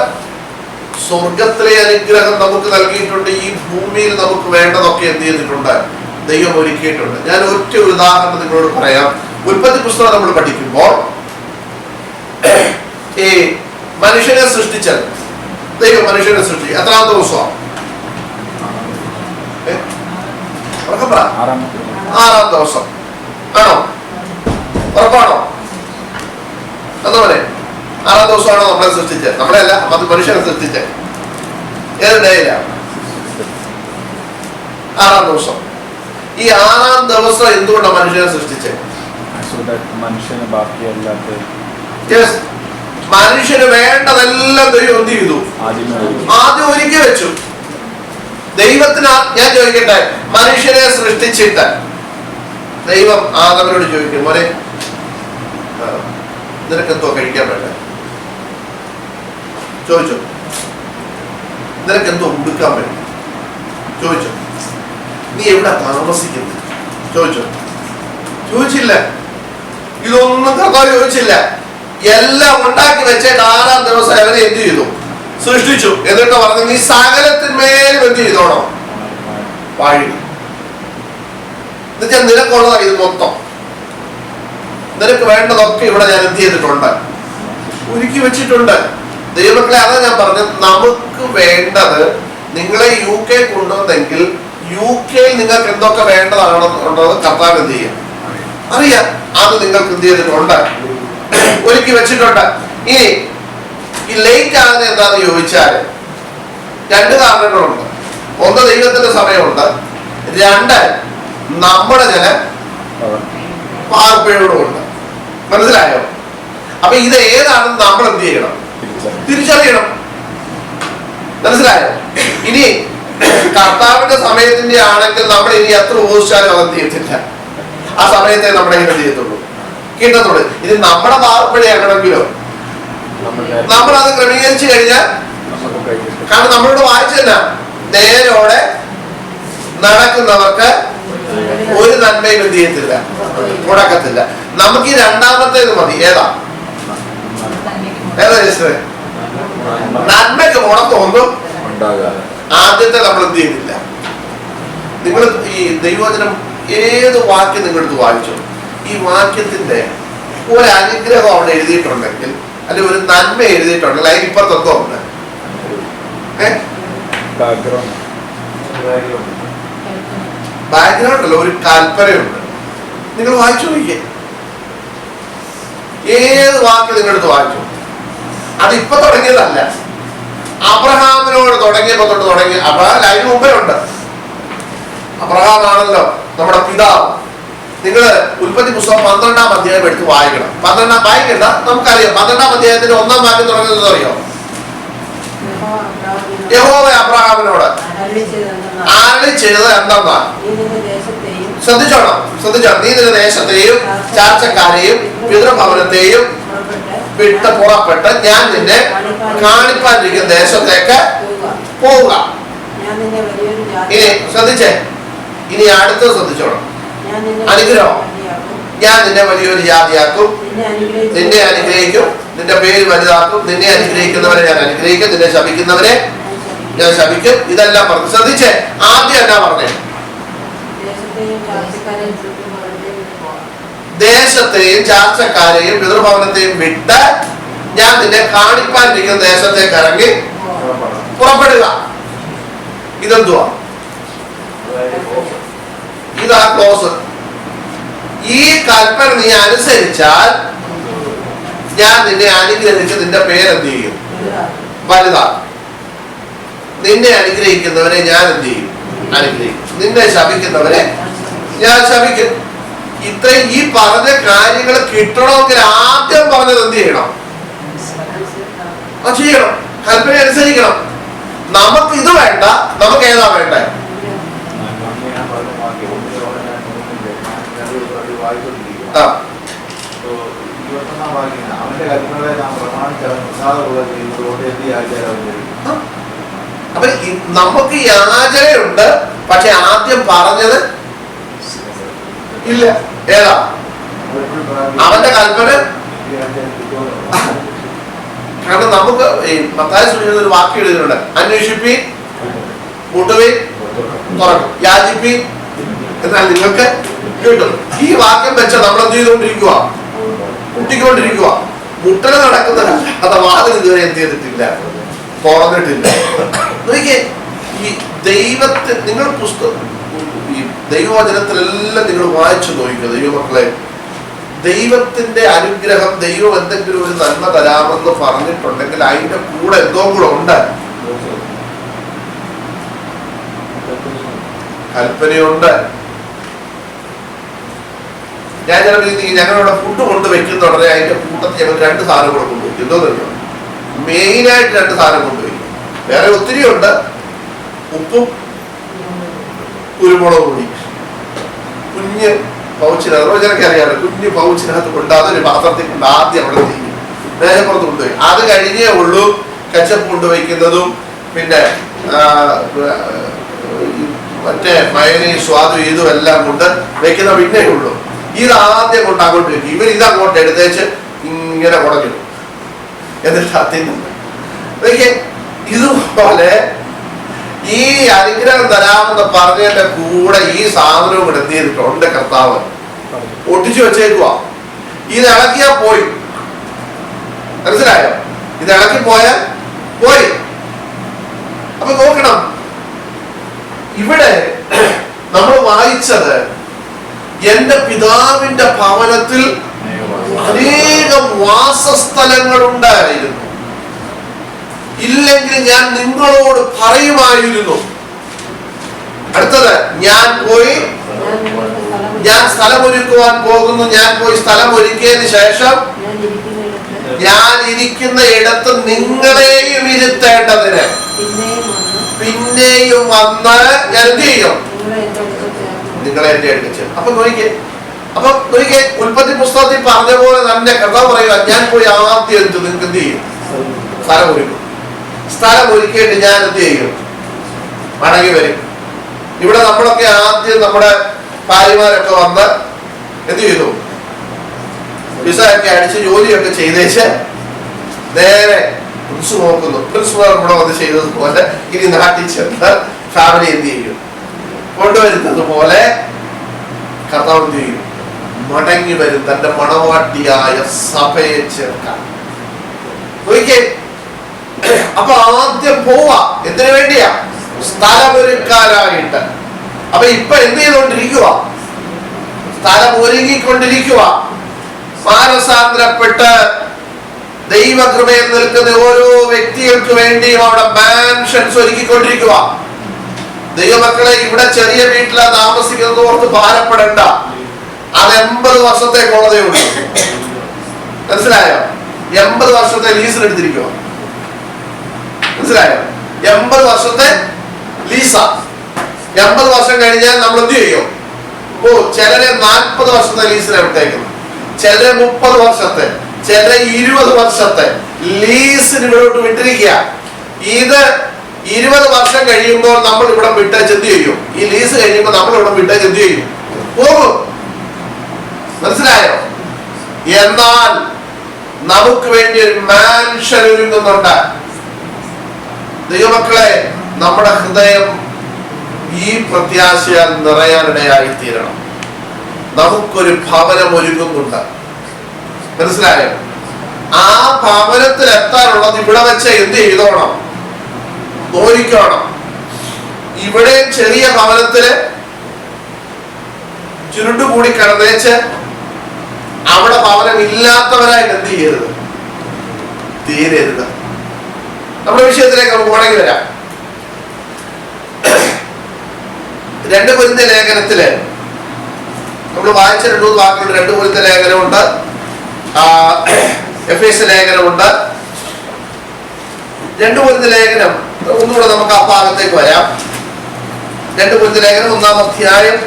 സ്വർഗത്തിലെ അനുഗ്രഹം നമുക്ക് നൽകിയിട്ടുണ്ട്. ഈ ഭൂമിയിൽ നമുക്ക് വേണ്ടതൊക്കെ എന്ത് ചെയ്തിട്ടുണ്ട്? ദൈവം ഒരുക്കിയിട്ടുണ്ട്. ഞാൻ ഒറ്റ ഉദാഹരണം നിങ്ങളോട് പറയാം. ഉൽപ്പത്തി പുസ്തകം നമ്മൾ പഠിക്കുമ്പോൾ ഈ മനുഷ്യനെ സൃഷ്ടിച്ചത് ദൈവം മനുഷ്യനെ സൃഷ്ടിച്ചു. എത്രാമത്തെ ദിവസമാണ്? 6-ാം ദിവസം ആണോ? ഉറപ്പാണോ? അതുപോലെ 6-ാം ദിവസമാണോ നമ്മളെ സൃഷ്ടിച്ചത്? നമ്മളെയല്ല, അത് മനുഷ്യനെ സൃഷ്ടിച്ചത്. ഏത് ഡേയിലാണ്? 6-ാം ദിവസം. ഈ 6-ാം ദിവസം എന്തുകൊണ്ടാണ് മനുഷ്യനെ സൃഷ്ടിച്ചത്? മനുഷ്യന് ബാക്കിയല്ലാത്ത മനുഷ്യന് വേണ്ടതെല്ലാം ദൈവം എന്ത് ചെയ്തു? ആദ്യം ഒരുക്കി വെച്ചു. ദൈവത്തിന് ഞാൻ ചോദിക്കട്ടെ, മനുഷ്യനെ സൃഷ്ടിച്ചിട്ട് ദൈവം ആദമിനോട് ചോദിക്കും, മോനെ നിനക്കെന്തോ കഴിക്കാൻ വേണ്ട? ചോദിച്ചോ. നിനക്കെന്തോ ഉടുക്കാൻ വേണ്ട? ചോദിച്ചോ. നീ എവിടെ താമസിക്കുന്നു? ചോദിച്ചോ. ചോദിച്ചില്ല. ഇതൊന്നും കർത്താവ് ചോദിച്ചില്ല. എല്ലാം ഉണ്ടാക്കി വെച്ചിട്ട് 6-ാം ദിവസം അവനെ എന്ത് ചെയ്തു? സൃഷ്ടിച്ചു. എന്നിട്ട് പറഞ്ഞു, നീ സകലത്തിന്മേലും എന്ത് ചെയ്തോണോ? വാഴി. എന്നുവെച്ചാൽ നിനക്കുള്ളതാണ് ഇത് മൊത്തം. നിനക്ക് വേണ്ടതൊക്കെ ഇവിടെ ഞാൻ എന്ത് ചെയ്തിട്ടുണ്ട്? ഒരുക്കി വെച്ചിട്ടുണ്ട്. ദൈവമക്കളെ, അതാ ഞാൻ പറഞ്ഞത്, നമുക്ക് വേണ്ടത്, നിങ്ങളെ UK കൊണ്ടുവന്നെങ്കിൽ UK നിങ്ങൾക്ക് എന്തൊക്കെ വേണ്ടതാണെന്നുള്ളത് കർത്താവ് എന്ത് ചെയ്യും? അറിയാം. അത് നിങ്ങൾക്ക് എന്ത് ചെയ്തിട്ടുണ്ട്? ഒരുക്കി വെച്ചിട്ടുണ്ട്. ഇനി ഈ ലേറ്റ് ആകുന്ന എന്താന്ന് ചോദിച്ചാൽ 2 കാരണങ്ങളുണ്ട്. ഒന്ന്, ദൈവത്തിന്റെ സമയമുണ്ട്. 2, നമ്മുടെ ചില പാർപ്പിഴകളുമുണ്ട്. മനസ്സിലായോ? അപ്പൊ ഇത് ഏതാണെന്ന് നമ്മൾ എന്ത് ചെയ്യണം? തിരിച്ചറിയണം. മനസ്സിലായോ? ഇനി കർത്താവിന്റെ സമയത്തിന്റെ ആണെങ്കിൽ നമ്മൾ ഇനി എത്ര ഉപയോഗിച്ചാലും അത് തീർത്തില്ല. ആ സമയത്തെ നമ്മുടെ ഇങ്ങനെ ചെയ്യത്തുള്ളൂ, കിട്ടത്തുള്ളൂ. ഇനി നമ്മുടെ പാർപ്പിഴയാണെങ്കിലോ നമ്മളത് ക്രമീകരിച്ചു കഴിഞ്ഞാൽ, കാരണം നമ്മളോട് വായിച്ചല്ല, നേരോടെ നടക്കുന്നവർക്ക് ഒരു നന്മയും എന്ത് ചെയ്യത്തില്ല, മുടക്കത്തില്ല. നമുക്ക് ഈ 2ാമത്തേത് മതി. ഏതാ ചേച്ചി? നന്മയ്ക്ക് മുടക്കമൊന്നും ആദ്യത്തെ നമ്മൾ എന്ത് ചെയ്തില്ല. നിങ്ങൾ ഈ ദൈവവചനം ഏത് വാക്യം നിങ്ങളെടുത്ത് വായിച്ചോ, ഈ വാക്യത്തിന്റെ ഒരു അനുഗ്രഹം അവിടെ എഴുതിയിട്ടുണ്ടെങ്കിൽ, അല്ലെങ്കിൽ ഒരു നന്മ എഴുതിയിട്ടുണ്ടെങ്കിൽ അതിനിപ്പുറത്തൊക്കെ ഉണ്ട്. ബാക്ക്ഗ്രൗണ്ട് അല്ല, ഒരു കൽപ്പനയുണ്ട്. നിങ്ങൾ വായിച്ചു നോക്കിയേ, ഏത് വാക്ക് നിങ്ങളെടുത്ത് വായിച്ചു. അതിപ്പോ തുടങ്ങിയതല്ല, അബ്രഹാമിനോട് തുടങ്ങിയപ്പോ തൊട്ട് തുടങ്ങി. അബ്രഹാം അതിന് മുമ്പേ ഉണ്ട്. അബ്രഹാം ആണല്ലോ നമ്മുടെ പിതാവ്. നിങ്ങൾ ഉൽപ്പത്തി പുസ്തകം 12-ാം അധ്യായം എടുത്ത് വായിക്കണം. 12-ാം വായിക്കണ്ട, നമുക്കറിയാം. 12-ാം അധ്യായത്തിന്റെ 1-ാം വാക്യം തുടങ്ങുന്നത് അറിയോ? യഹോവ അബ്രഹാമിനോട് അരുളി ചെയ്തത് എന്തെന്നാ? ശ്രദ്ധിച്ചോണം. നീ നിന്റെ ദേശത്തെയും ചാർച്ചക്കാരെയും പിതൃഭവനത്തെയും വിട്ട് പുറപ്പെട്ട് ഞാൻ നിന്നെ കാണിപ്പാനിരിക്കുന്ന ദേശത്തേക്ക് പോവുക. ഇനി ശ്രദ്ധിച്ചേ, ഇനി അടുത്തത് ശ്രദ്ധിച്ചോണം. അനുഗ്രഹം. ഞാൻ നിന്നെ വലിയൊരു ജാതിയാക്കും, നിന്നെ അനുഗ്രഹിക്കും, നിന്റെ പേര് വലുതാക്കും, നിന്നെ അനുഗ്രഹിക്കുന്നവരെ ഞാൻ അനുഗ്രഹിക്കും, നിന്നെ ശപിക്കുന്നവരെ ഞാൻ ശപിക്കും. ഇതെല്ലാം പറഞ്ഞു. ശ്രദ്ധിച്ചേ, ആദ്യം എന്നാ പറഞ്ഞേ? ദേശത്തെയും ചാർച്ചക്കാരെയും പിതൃഭവനത്തെയും വിട്ട് ഞാൻ നിന്നെ കാണിപ്പാനിരിക്കുന്ന ദേശത്തേക്ക് ഇറങ്ങി പുറപ്പെടുക. ഇതെന്തുവാ? ഇതാ ക്ലോസ്. ഈ കൽപ്പന നീ അനുസരിച്ചാൽ ഞാൻ നിന്നെ അനുഗ്രഹിച്ച് നിന്റെ പേരെന്ത് ചെയ്യും? വലുതാക്കും. നിന്നെ അനുഗ്രഹിക്കുന്നവരെ ഞാൻ എന്ത് ചെയ്യും? അനുഗ്രഹിക്കും. നിന്നെ ശപിക്കുന്നവരെ ഞാൻ ശപിക്കും. ഇത്രയും ഈ പറഞ്ഞ കാര്യങ്ങൾ കിട്ടണമെങ്കിൽ ആദ്യം പറഞ്ഞത് എന്ത് ചെയ്യണം? അത് ചെയ്യണം. കൽപ്പന അനുസരിക്കണം. നമുക്ക് ഇത് വേണ്ട, നമുക്ക് ഏതാ വേണ്ടേ? അപ്പൊ നമുക്ക് യാചനയുണ്ട്, പക്ഷെ ആദ്യം പറഞ്ഞത് ഇല്ല. ഏതാ? അവന്റെ കൽപ്പന. കാരണം നമുക്ക് മത്തായി സുവിശേഷത്തിൽ ഒരു വാക്യം എഴുതിയിട്ടുണ്ട്, അന്വേഷിപ്പീൻ, മുട്ടുവീൻ, തുറക്കും, യാചിപ്പീൻ, എന്നാൽ നിങ്ങൾക്ക് കിട്ടും. ഈ വാക്യം വെച്ച നമ്മൾ എന്ത് ചെയ്തുകൊണ്ടിരിക്കുക? മുട്ടിക്കൊണ്ടിരിക്കുക. മുട്ടൽ നടക്കുന്നതല്ല, അത് വാതിൽ ഇതുവരെ എന്ത് ചെയ്തിട്ടില്ല, തുറന്നിട്ടില്ല. നോക്കിയേ, ഈ ദൈവത്തെ നിങ്ങൾ പുസ്തകം, ഈ ദൈവവചനത്തിലെല്ലാം നിങ്ങൾ വായിച്ചു നോക്കുക ദൈവമക്കളെ. ദൈവത്തിന്റെ അനുഗ്രഹം, ദൈവം എന്തെങ്കിലും ഒരു നന്മ തരാമെന്ന് പറഞ്ഞിട്ടുണ്ടെങ്കിൽ അതിന്റെ കൂടെ എന്തോ കൂടെ ഉണ്ട്. കൽപ്പനയുണ്ട്, ഞാൻ ചിലപ്പോൾ ഞങ്ങളിവിടെ ഫുഡ് കൊണ്ട് വെക്കുന്ന ഉടനെ അതിന്റെ കൂട്ടത്തിൽ ഞങ്ങൾ 2 സാധനം കൂടെ കൊണ്ടുവയ്ക്കും. എന്തോന്നുണ്ടോ, മെയിനായിട്ട് 2 സാധനം കൊണ്ടുവയ്ക്കും. വേറെ ഒത്തിരി ഉണ്ട്. ഉപ്പും കുരുമുളക് പൊടി കുഞ്ഞ് പൗച്ചിനകത്ത്, റോജനൊക്കെ അറിയാമല്ലോ, കുഞ്ഞ് പൗച്ചിനകത്ത് കൊണ്ട് അതൊരു പാത്രത്തിൽ കൊണ്ട് ആദ്യം അവിടെ ചെയ്യും, മേശപ്പുറത്ത് കൊണ്ടുപോയി. അത് കഴിഞ്ഞേ ഉള്ളൂ കച്ചപ്പ് കൊണ്ടുവയ്ക്കുന്നതും പിന്നെ മറ്റേ മയനീസ് സ്വാദും ഇതും എല്ലാം കൊണ്ട് വെക്കുന്ന പിന്നെ ഉള്ളൂ. ഇതാദ്യം കൊണ്ട് അങ്ങോട്ട് വെക്കും. ഇവർ ഇതങ്ങോട്ട് എടുത്തേച്ച് ഇങ്ങനെ കുടഞ്ഞു എന്നിട്ട് അത്തിന്നുണ്ട്. ഇതുപോലെ ഈ അനുഗ്രഹം തരാമെന്ന് പറഞ്ഞതിന്റെ കൂടെ ഈ സാധനവും കൂടെ എന്ത് ചെയ്തിട്ടുണ്ട് കർത്താവ് ഒട്ടിച്ചു വെച്ചേക്കുവാ. ഇത് ഇളക്കിയാ പോയി, മനസ്സിലായോ? ഇത് ഇളക്കി പോയാൽ പോയി. അപ്പൊ നോക്കണം, ഇവിടെ നമ്മൾ വായിച്ചത് എന്റെ പിതാവിന്റെ ഭവനത്തിൽ അനേകം വാസസ്ഥലങ്ങളുണ്ടായിരുന്നു, ഇല്ലെങ്കിൽ ഞാൻ നിങ്ങളോട് പറയുമായിരുന്നു. അടുത്തത്, ഞാൻ സ്ഥലമൊരുക്കുവാൻ പോകുന്നു, ഞാൻ പോയി സ്ഥലം ഒരുക്കിയതിന് ശേഷം ഞാൻ ഇരിക്കുന്ന ഇടത്ത് നിങ്ങളെയും ഇരുത്തേണ്ടതിന് പിന്നെയും വന്ന് ഞാൻ എന്ത് ചെയ്യും, നിങ്ങളെ എന്റെ അടുത്ത്. അപ്പൊ നോക്കിക്കേ ഉൽപ്പത്തി പുസ്തകത്തിൽ പറഞ്ഞ പോലെ തന്നെ കർത്താവ് പറയുക, ഞാൻ പോയി ആദ്യം നിങ്ങൾക്ക് എന്ത് ചെയ്യും, സ്ഥലം ഒരുക്കും. സ്ഥലം ഒരുക്കിയിട്ട് ഞാൻ എന്ത് ചെയ്യും, മടങ്ങി വരും. ഇവിടെ നമ്മളൊക്കെ ആദ്യം നമ്മുടെ ഭാര്യമാരൊക്കെ വന്ന് എന്ത് ചെയ്തു, വിസ ഒക്കെ അടിച്ച് ജോലിയൊക്കെ ചെയ്തേച്ച് നേരെ പ്രിൻസ് നോക്കുന്നു. പ്രിൻസിപ്പൽ ഇവിടെ വന്ന് ചെയ്തതുപോലെ ഇനി നാട്ടിൽ ചെന്ന് ഫാമിലി എന്ത് ചെയ്യും, കൊണ്ടുവരുന്നത് പോലെ കർത്താവ് എന്ത് ചെയ്യും, മടങ്ങി വരും തന്റെ മണവാട്ടിയായ സഭയെ ചേർക്കാൻ. അപ്പൊ ആദ്യം പോവാ, എന്തിനു വേണ്ടിയാ, സ്ഥലമൊരുക്കാനായിട്ട്. അപ്പൊ ഇപ്പൊ എന്ത് ചെയ്തുകൊണ്ടിരിക്കുക, സ്ഥലം ഒരുങ്ങിക്കൊണ്ടിരിക്കുക. മാനസാന്തരപ്പെട്ട് ദൈവകൃപയിൽ നിൽക്കുന്ന ഓരോ വ്യക്തികൾക്ക് വേണ്ടിയും അവിടെ മാൻഷൻസ് ഒരുക്കിക്കൊണ്ടിരിക്കുക. ദൈവമക്കളെ, ഇവിടെ ചെറിയ വീട്ടിലാ താമസിക്കുന്നത് ഓർത്ത് ഭാരപ്പെടണ്ട. അത് 80 വർഷത്തെ കോടതിയുണ്ട്, മനസ്സിലായോ? 80 വർഷത്തെ ലീസിനെടുത്തിരിക്കുക, മനസ്സിലായോ? 80 വർഷത്തെ ലീസാ. 80 വർഷം കഴിഞ്ഞാൽ നമ്മൾ എന്ത് ചെയ്യും? ചിലരെ 40 വർഷത്തെ ലീസിനെ വിട്ടേക്കുന്നു, ചിലരെ 30 വർഷത്തെ, ചിലരെ 20 വർഷത്തെ ലീസിന് ഇവിടോട്ട് വിട്ടിരിക്കുക. ഇത് 20 വർഷം കഴിയുമ്പോൾ നമ്മൾ ഇവിടെ വിട്ടേച്ച് എന്ത് ചെയ്യും, ഈ ലീസ് കഴിയുമ്പോൾ നമ്മൾ ഇവിടെ വിട്ടേച്ച് എന്ത് ചെയ്യും, പോകും. മനസ്സിലായോ? എന്നാൽ നമുക്ക് വേണ്ടി ഒരു മാൻഷൻ ഒരുങ്ങുന്നുണ്ട്. ദൈവമക്കളെ, നമ്മുടെ ഹൃദയം ഈ പ്രത്യാശയാൽ നിറയാനിടയായി തീരണം. നമുക്കൊരു ഭവനം ഒരുങ്ങുന്നുണ്ട്, മനസ്സിലായോ? ആ ഭവനത്തിൽ എത്താനുള്ളത് ഇവിടെ വെച്ച് എന്ത് ചെയ്തോണം, നോരിക്കണം. ഇവിടെ ചെറിയ ഭവനത്തില് ചുരുണ്ടുകൂടി കിടന്നേച്ച് അവിടെ ഭവനം ഇല്ലാത്തവരായിട്ട് എന്ത് ചെയ്യരുത്, തീരരുത്. നമ്മുടെ വിഷയത്തിലേക്ക് നമുക്ക് മടങ്ങി വരാം. 2 കൊരിന്ത്യർ ലേഖനത്തില് നമ്മൾ വായിച്ച 2 വാക്കുകളുണ്ട്. 2 കൊരിന്ത്യർ ലേഖനമുണ്ട്, എഫേസ്യ ലേഖനമുണ്ട്. 2 കൊരിന്ത്യർ ലേഖനം ഒന്നുകൂടെ നമുക്ക് ആ ഭാഗത്തേക്ക് വരാം. 2 കൊരിന്ത്യർ ലേഖനം 1-ാം അധ്യായം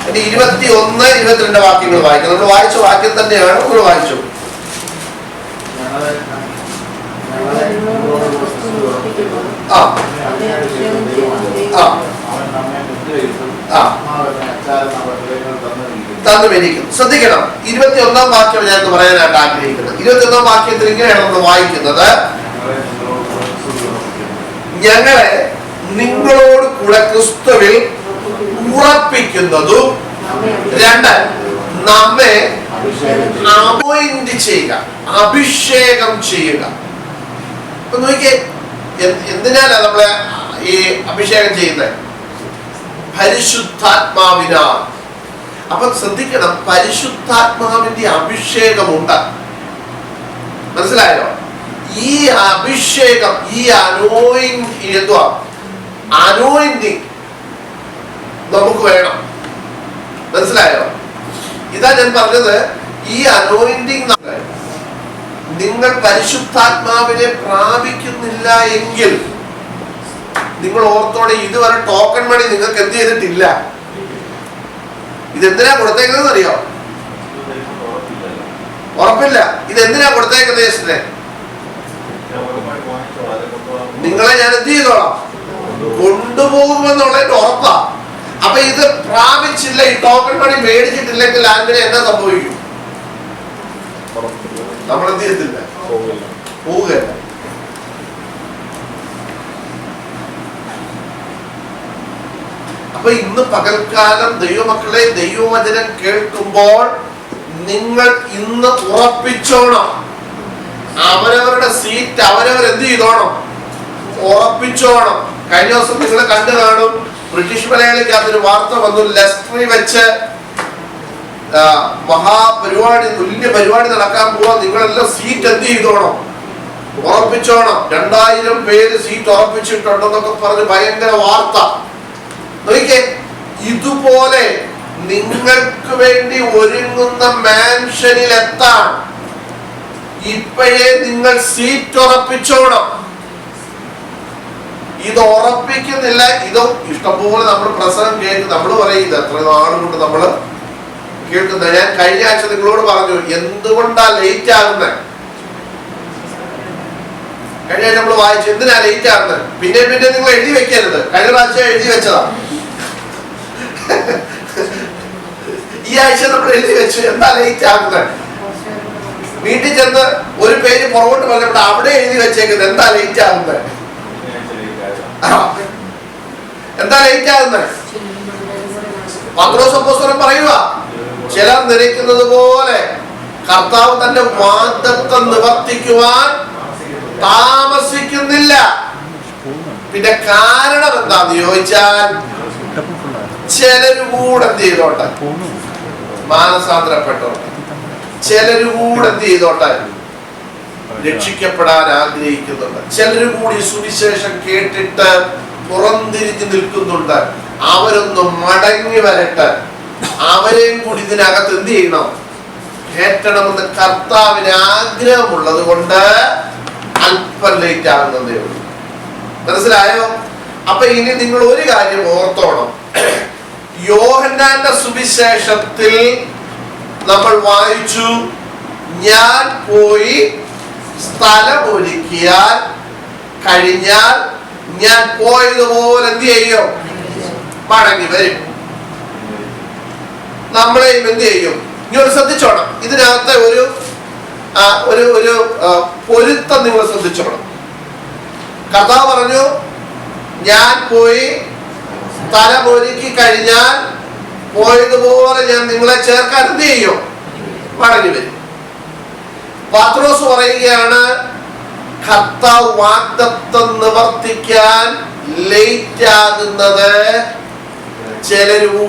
21, 22 വാക്യങ്ങൾ വായിക്കാം. നമ്മൾ വായിച്ച വാക്യം തന്നെയാണ്, നമ്മൾ വായിച്ചു. തന്നുമിരിക്കും. ശ്രദ്ധിക്കണം, 21-ാം വാക്യം ഞാൻ പറയാനായിട്ട് ആഗ്രഹിക്കുന്നത്. 21-ാം വാക്യത്തിൽ ഇങ്ങനെയാണ് നമ്മൾ വായിക്കുന്നത്, ഞങ്ങളെ നിങ്ങളോട് കൂടെ ക്രിസ്തുവിൽ ഉറപ്പിക്കുന്നതും 2 നമ്മെ അപ്പോയിന്റ് ചെയ്യുക, അഭിഷേകം ചെയ്യുക. അപ്പൊ നോക്കിയേ, എന്തിനാണ് നമ്മളെ ഈ അഭിഷേകം ചെയ്യുന്നത്? പരിശുദ്ധാത്മാവിനാൽ. അപ്പൊ ശ്രദ്ധിക്കണം, പരിശുദ്ധാത്മാവിന്റെ അഭിഷേകമുണ്ട്, മനസ്സിലായോ? ഈ അഭിഷേകം, ഈ അനോയിന്റിങ് നമുക്ക് വേണം, മനസ്സിലായോ? ഇതാ ഞാൻ പറഞ്ഞത്, ഈ അനോയിന്റിങ് നിങ്ങൾ പരിശുദ്ധാത്മാവിനെ പ്രാപിക്കുന്നില്ല എങ്കിൽ നിങ്ങൾ ഓർത്തോടെ ഇതുവരെ ടോക്കൺ മണി നിങ്ങൾക്ക് എന്ത് ചെയ്തിട്ടില്ല. ഇതെന്തിനാ കൊടുത്തേക്കുന്നത് അറിയോ? ഉറപ്പില്ല. ഇതെന്തിനാ കൊടുത്തേക്കുന്നത് യേശുവിനെ? നിങ്ങളെ ഞാൻ എന്ത് ചെയ്തോളാം, കൊണ്ടുപോകുമെന്നുള്ളതിന്റെ ഉറപ്പാ. അപ്പൊ ഇത് പ്രാപിച്ചില്ല, ഈ ടോക്കൺ മണി മേടിച്ചിട്ടില്ലെങ്കിൽ ആന്റണി എന്നാ സംഭവിക്കും? നമ്മൾ എന്ത് ചെയ്യത്തില്ല, പോവുകയല്ല. അപ്പൊ ഇന്ന് പകൽക്കാലം ദൈവമക്കളെ ദൈവവചനം കേൾക്കുമ്പോൾ നിങ്ങൾ ഇന്ന് ഉറപ്പിച്ചോണം. അവരവരുടെ സീറ്റ് അവരവർ എന്ത് ചെയ്തോണം, ഉറപ്പിച്ചോണം. കഴിഞ്ഞ ദിവസം നിങ്ങൾ കണ്ടു കാണും, ബ്രിട്ടീഷ് മലയാളിക്കകത്തൊരു വാർത്ത വന്നു. ലെസ്റ്ററിൽ വെച്ച് മഹാപരിപാടി, വലിയ പരിപാടി നടക്കാൻ പോവാ. നിങ്ങളെല്ലാം സീറ്റ് എന്ത് ചെയ്തോണം, ഉറപ്പിച്ചോണം. 2000 പേര് സീറ്റ് ഉറപ്പിച്ചിട്ടുണ്ടെന്നൊക്കെ പറഞ്ഞ് ഭയങ്കര വാർത്ത. നോക്കിക്കേ, ഇതുപോലെ നിങ്ങൾക്ക് വേണ്ടി ഒരുങ്ങുന്ന മാൻഷനിൽ എത്താൻ ഇപ്പോഴേ നിങ്ങൾ സീറ്റ് ഉറപ്പിച്ചോണം. ഇത് ഉറപ്പിക്കുന്നില്ല. ഇത് ഇഷ്ടംപോലെ നമ്മൾ പ്രസംഗം കേൾക്കും. നമ്മൾ പറയും ഇത് എത്ര നാളുകൊണ്ട് നമ്മൾ കേൾക്കുന്ന. ഞാൻ കഴിഞ്ഞ ആഴ്ച നിങ്ങളോട് പറഞ്ഞു എന്തുകൊണ്ടാ ലേറ്റ് ആകുന്നത്. കഴിഞ്ഞ ആഴ്ച നമ്മൾ വായിച്ചു എന്തിനാ ലേറ്റ് ആകുന്നത്. പിന്നെ പിന്നെ നിങ്ങൾ എഴുതി വെക്കരുത്. കഴിഞ്ഞ പ്രാവശ്യം എഴുതി വെച്ചതാ. ഈ ആഴ്ച നമ്മൾ എഴുതി വെച്ചു എന്താ ലേറ്റ് ആകുന്നത്. വീട്ടിൽ ചെന്ന് ഒരു പേര് പുറകോട്ട് പറഞ്ഞപ്പോൾ അവിടെ എഴുതി വെച്ചേക്കുന്നത് എന്താ ലേറ്റ് ആകുന്നത്. എന്താ ലേറ്റ് ആകുന്നത്? പത്രോസ് അപ്പോസ്തലൻ പറയുക, ചിലർ നിരക്കുന്നത് പോലെ കർത്താവ് തന്റെ വാഗ്ദത്തം നിവർത്തിക്കുവാൻ താമസിക്കുന്നില്ല. പിന്നെ കാരണം എന്താന്ന് ചോദിച്ചാൽ ചിലര് കൂടെ എന്ത് ചെയ്തോട്ടെ, മാനസാന്തരപ്പെട്ടോട്ടെ. ചിലര് കൂടെ എന്ത് ചെയ്തോട്ടെ, രക്ഷിക്കപ്പെടാൻ ആഗ്രഹിക്കുന്നുണ്ട്. ചിലര് കൂടി സുവിശേഷം കേട്ടിട്ട് പുറംതിരിഞ്ഞു നിൽക്കുന്നുണ്ട്. അവരൊന്ന് മടങ്ങി വരട്ടെ. അവരെയും കൂടി ഇതിനകത്ത് എന്ത് ചെയ്യണം, കേട്ടണമെന്ന് കർത്താവിന് ആഗ്രഹമുള്ളത് കൊണ്ട് അല്പം ലേറ്റ് ആകുന്നതേ ഉള്ളൂ. മനസ്സിലായോ? അപ്പൊ ഇനി നിങ്ങൾ ഒരു കാര്യം ഓർത്തോണം. യോഹന്നാന്റെ സുവിശേഷത്തിൽ നമ്മൾ വായിച്ചു, ഞാൻ പോയി സ്ഥലമൊരുക്കിയാൽ കഴിഞ്ഞാൽ ഞാൻ പോയതുപോലെ എന്ത് ചെയ്യും, മടങ്ങി വരും. നമ്മളെയും എന്ത് ചെയ്യും. ഇനി ശ്രദ്ധിച്ചോണം, ഇതിനകത്തെ ഒരു പൊരുത്തം നിങ്ങൾ ശ്രദ്ധിച്ചോണം. കർത്താവ് പറഞ്ഞു ഞാൻ പോയി സ്ഥലമൊരുക്കി കഴിഞ്ഞാൽ പോയതുപോലെ ഞാൻ നിങ്ങളെ ചേർക്കാൻ എന്ത് ചെയ്യും, മടങ്ങി വരും. പത്രോസ് പറയുകയാണ് കർത്താവ് വാഗ്ദത്തം നിവർത്തിക്കാൻ ലേറ്റ് ആകുന്നത് ചിലരുകൂടെ